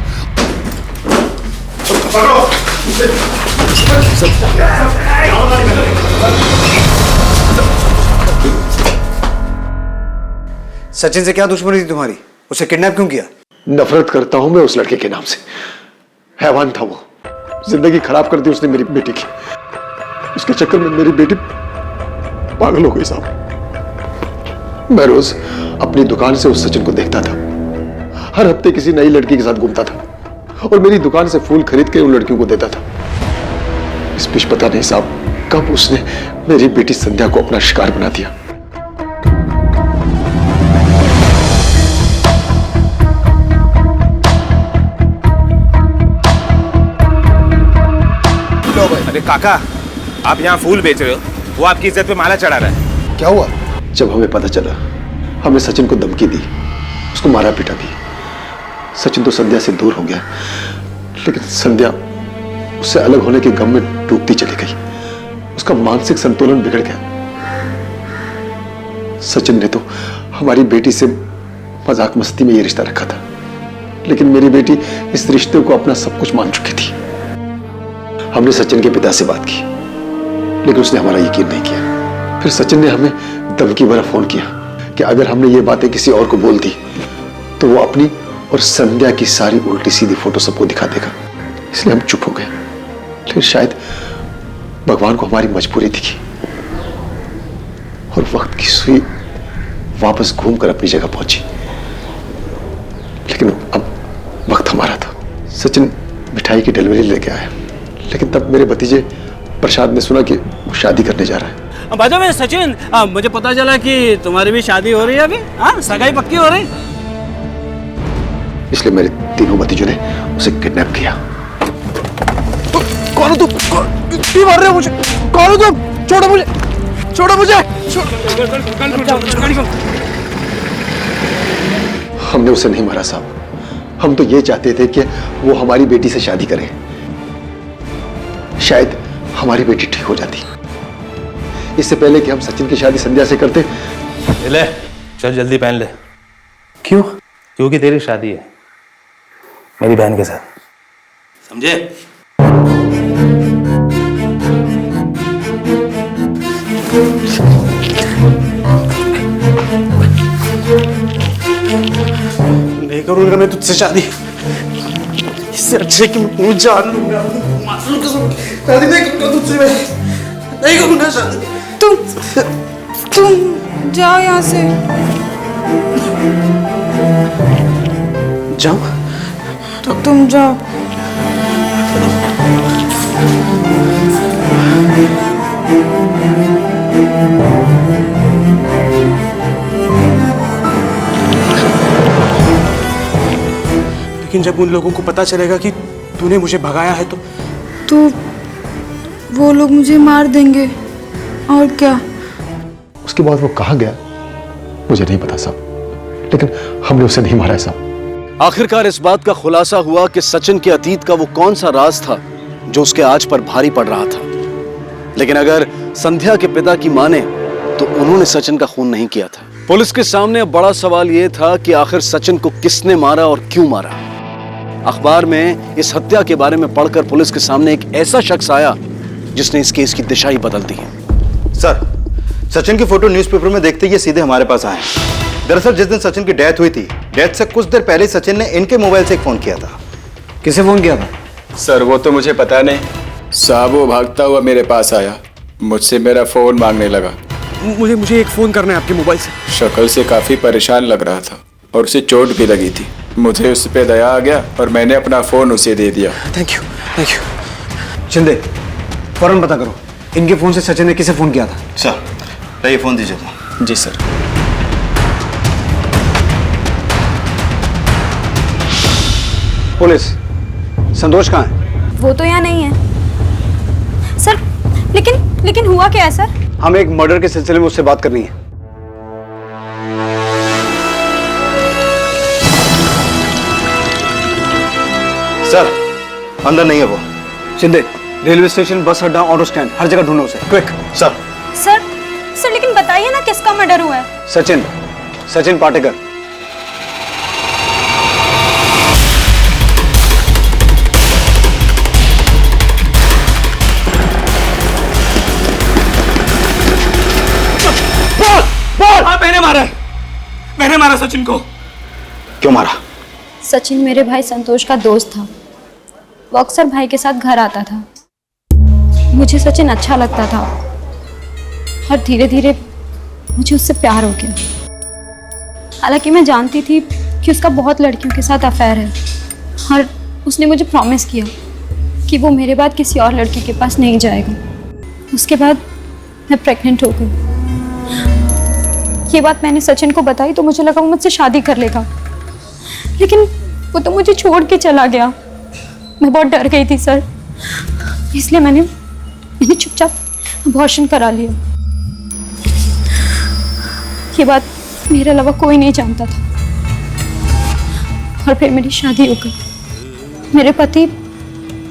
सचिन से क्या दुश्मनी थी तुम्हारी? उसे किडनैप क्यों किया? नफरत करता हूं मैं उस लड़के के नाम से। हैवान था वो, जिंदगी खराब कर दी उसने मेरी बेटी की। उसके चक्कर में मेरी बेटी पागल हो गई साहब। मैं रोज अपनी दुकान से उस सचिन को देखता था, हर हफ्ते किसी नई लड़की के साथ घूमता था और मेरी दुकान से फूल खरीद के उन लड़कियों को देता था। इस बीच पता नहीं साहब कब उसने मेरी बेटी संध्या को अपना शिकार बना दिया। अरे काका, आप यहाँ फूल बेच रहे हो, वो आपकी इज्जत पे माला चढ़ा रहा है। क्या हुआ? जब हमें पता चला, हमने सचिन को धमकी दी, उसको मारा पीटा भी। सचिन तो संध्या से दूर हो गया, लेकिन संध्या उससे अलग होने के गम में डूबती चली गई। उसका मानसिक संतुलन बिगड़ गया। सचिन ने तो हमारी बेटी से मजाक मस्ती में ये रिश्ता रखा था, लेकिन मेरी बेटी इस रिश्ते को अपना सब कुछ मान चुकी थी। हमने सचिन के पिता से बात की, लेकिन उसने हमारा यकीन नहीं किया। फिर सचिन ने हमें धमकी भरा फोन किया कि अगर हमने ये बातें किसी और को बोल दी तो वो अपनी और संध्या की सारी उल्टी सीधी फोटो सबको दिखा देगा। इसलिए हम चुप हो गए, लेकिन शायद भगवान को हमारी मजबूरी दिखी और वक्त की सुई वापस घूमकर अपनी जगह पहुंची। लेकिन अब वक्त हमारा था। सचिन मिठाई की डिलीवरी लेके आया, लेकिन तब मेरे भतीजे प्रसाद ने सुना कि वो शादी करने जा रहा है। बाजू में सचिन, मुझे पता चला कि तुम्हारी भी शादी हो रही है अभी। हाँ, सगाई पक्की हो रही। इसलिए मेरे तीनों भतीजों ने उसे किडनैप किया। कौन हो तुम? क्यों मार रहे हो मुझे? कौन हो तुम? छोड़ो मुझे, छोड़ो मुझे। हमने उसे नहीं मारा साहब, हम तो ये चाहते थे कि वो हमारी बेटी से शादी करे। शायद हमारी बेटी ठीक हो जाती। इससे पहले कि हम सचिन की शादी संध्या से करते। ले चल जल्दी पहन ले। क्यों? क्योंकि तेरी शादी है मेरी बहन के साथ, समझे? नहीं करूंगा मैं तुझसे शादी। इससे अच्छे कि मैं तुम्हें जान लूंगा। शादी नहीं करूंगा तुझसे, मैं नहीं करूंगा शादी। तुम जाओ यहाँ से। जाओ तो तुम जाओ। लेकिन जब उन लोगों को पता चलेगा कि तूने मुझे भगाया है तो वो लोग मुझे मार देंगे और क्या। उसके बाद वो कहाँ गया मुझे नहीं पता साहब, लेकिन हमने उसे नहीं मारा है साहब। आखिरकार इस बात का खुलासा हुआ कि सचिन के अतीत का वो कौन सा राज था जो उसके आज पर भारी पड़ रहा था। लेकिन अगर संध्या के पिता की माने तो उन्होंने सचिन का खून नहीं किया था। पुलिस के सामने अब बड़ा सवाल यह था कि आखिर सचिन को किसने मारा और क्यों मारा। अखबार में इस हत्या के बारे में पढ़कर पुलिस के सामने एक ऐसा शख्स आया जिसने इस केस की दिशा ही बदल दी है। सर, सचिन की फोटो न्यूज़पेपर में देखते ही सीधे हमारे पास आए। दरअसल जिस दिन सचिन की डेथ हुई थी, डेथ से कुछ देर पहले सचिन ने इनके मोबाइल से एक फोन किया था। किसे फोन किया था? सर वो तो मुझे पता नहीं। साहब वो भागता हुआ मेरे पास आया, मुझसे मेरा फोन मांगने लगा। मुझे एक फोन करना है आपके मोबाइल से। शक्ल से काफी परेशान लग रहा था और उसे चोट भी लगी थी। मुझे उस पे दया आ गया और मैंने अपना फोन उसे दे दिया। Thank you. शिंदे, फौरन पता करो इनके फोन से सचिन ने किसे फोन किया था। सर ये फोन दीजिए तो। जी सर। पुलिस, संतोष कहाँ है? वो तो यहाँ नहीं है सर। लेकिन हुआ क्या है सर? हमें एक मर्डर के सिलसिले में उससे बात करनी है। सर अंदर नहीं है वो। शिंदे, रेलवे स्टेशन, बस अड्डा, ऑटो स्टैंड, हर जगह ढूंढो उसे, क्विक। सर लेकिन बताइए ना किसका मर्डर हुआ है? सचिन पाटेकर। मैंने मारा सचिन को। क्यों मारा? सचिन मेरे भाई संतोष का दोस्त था। वो अक्सर भाई के साथ घर आता था। मुझे सचिन अच्छा लगता था और धीरे धीरे मुझे उससे प्यार हो गया। हालांकि मैं जानती थी कि उसका बहुत लड़कियों के साथ अफेयर है और उसने मुझे प्रॉमिस किया कि वो मेरे बाद किसी और लड़की के पास नहीं जाएगा। उसके बाद मैं प्रेग्नेंट हो गई। ये बात मैंने सचिन को बताई तो मुझे लगा वो मुझसे शादी कर लेगा, लेकिन वो तो मुझे छोड़ के चला गया। मैं बहुत डर गई थी सर, इसलिए मैंने चुपचाप अबॉर्शन करा लिया। ये बात मेरे अलावा कोई नहीं जानता था और फिर मेरी शादी हो गई। मेरे पति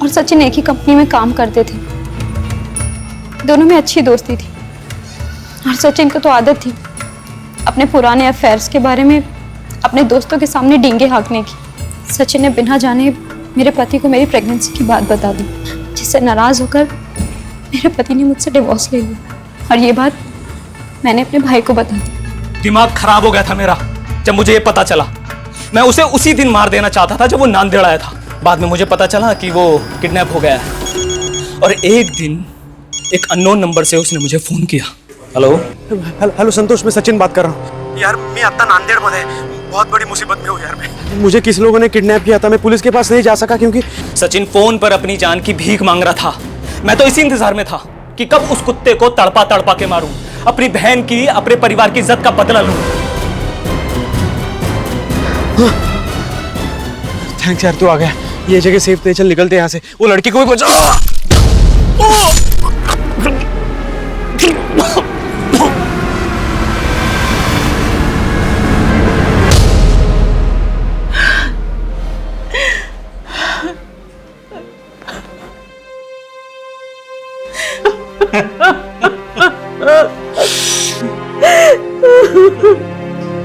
और सचिन एक ही कंपनी में काम करते थे। दोनों में अच्छी दोस्ती थी और सचिन को तो आदत थी अपने पुराने अफेयर्स के बारे में अपने दोस्तों के सामने डींगे हाँकने की। सचिन ने बिना जाने मेरे पति को मेरी प्रेगनेंसी की बात बता दी, जिससे नाराज होकर मेरे पति ने मुझसे डिवोर्स ले लिया और ये बात मैंने अपने भाई को बता दी। दिमाग खराब हो गया था मेरा जब मुझे ये पता चला। मैं उसे उसी दिन मार देना चाहता था जब वो नांदेड़ आया था। बाद में मुझे पता चला कि वो किडनैप हो गया है और एक दिन एक अननोन नंबर से उसने मुझे फोन किया। हेलो संतोष, मैं सचिन बात कर रहा हूँ। यार मैं आता नांदेड़ में है, बहुत बड़ी मुसीबत में हूँ यार मैं। मुझे किस लोगों ने किडनैप किया था, मैं पुलिस के पास नहीं जा सका क्योंकि सचिन फोन पर अपनी जान की भीख मांग रहा था। मैं तो इसी इंतजार में था कि कब उस कुत्ते को तड़पा तड़पा के मारूं, अपनी बहन की, अपने परिवार की इज्जत का बदला लूं। थैंक्स यार, तू आ गया। ये जगह सेफ थे, चल निकलते यहाँ से। वो लड़की को भी बचा।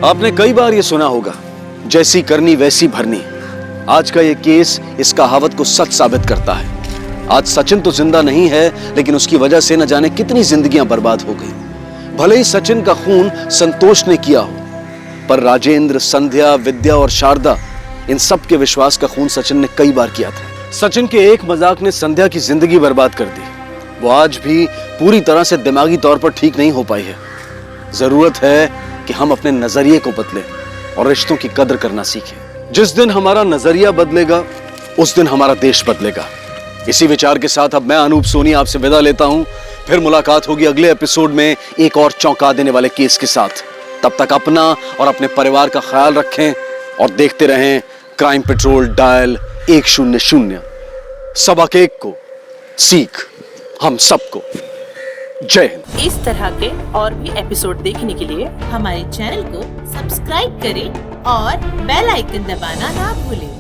आपने कई बार ये सुना होगा, जैसी करनी वैसी भरनी। आज का ये केस इस कहावत को सच साबित करता है। आज सचिन तो जिंदा नहीं है, लेकिन उसकी वजह से न जाने कितनी जिंदगियां बर्बाद हो गई। भले ही सचिन का खून संतोष ने किया हो, पर राजेंद्र, संध्या, विद्या और शारदा, इन सब के विश्वास का खून सचिन ने कई बार किया था। सचिन के एक मजाक ने संध्या की जिंदगी बर्बाद कर दी। वो आज भी पूरी तरह से दिमागी तौर पर ठीक नहीं हो पाई है। जरूरत है कि हम अपने नजरिए को बदलें और रिश्तों की कदर करना सीखें। जिस दिन हमारा नजरिया बदलेगा उस दिन हमारा देश बदलेगा। इसी विचार के साथ अब मैं अनूप सोनी आपसे विदा लेता हूं। फिर मुलाकात होगी अगले एपिसोड में एक और चौंका देने वाले केस के साथ। तब तक अपना और अपने परिवार का ख्याल रखें और देखते रहें क्राइम पेट्रोल डायल 100। सबक एक को सीख हम सबको। जय हिंद। इस तरह के और भी एपिसोड देखने के लिए हमारे चैनल को सब्सक्राइब करें और बेल आइकन दबाना ना भूलें।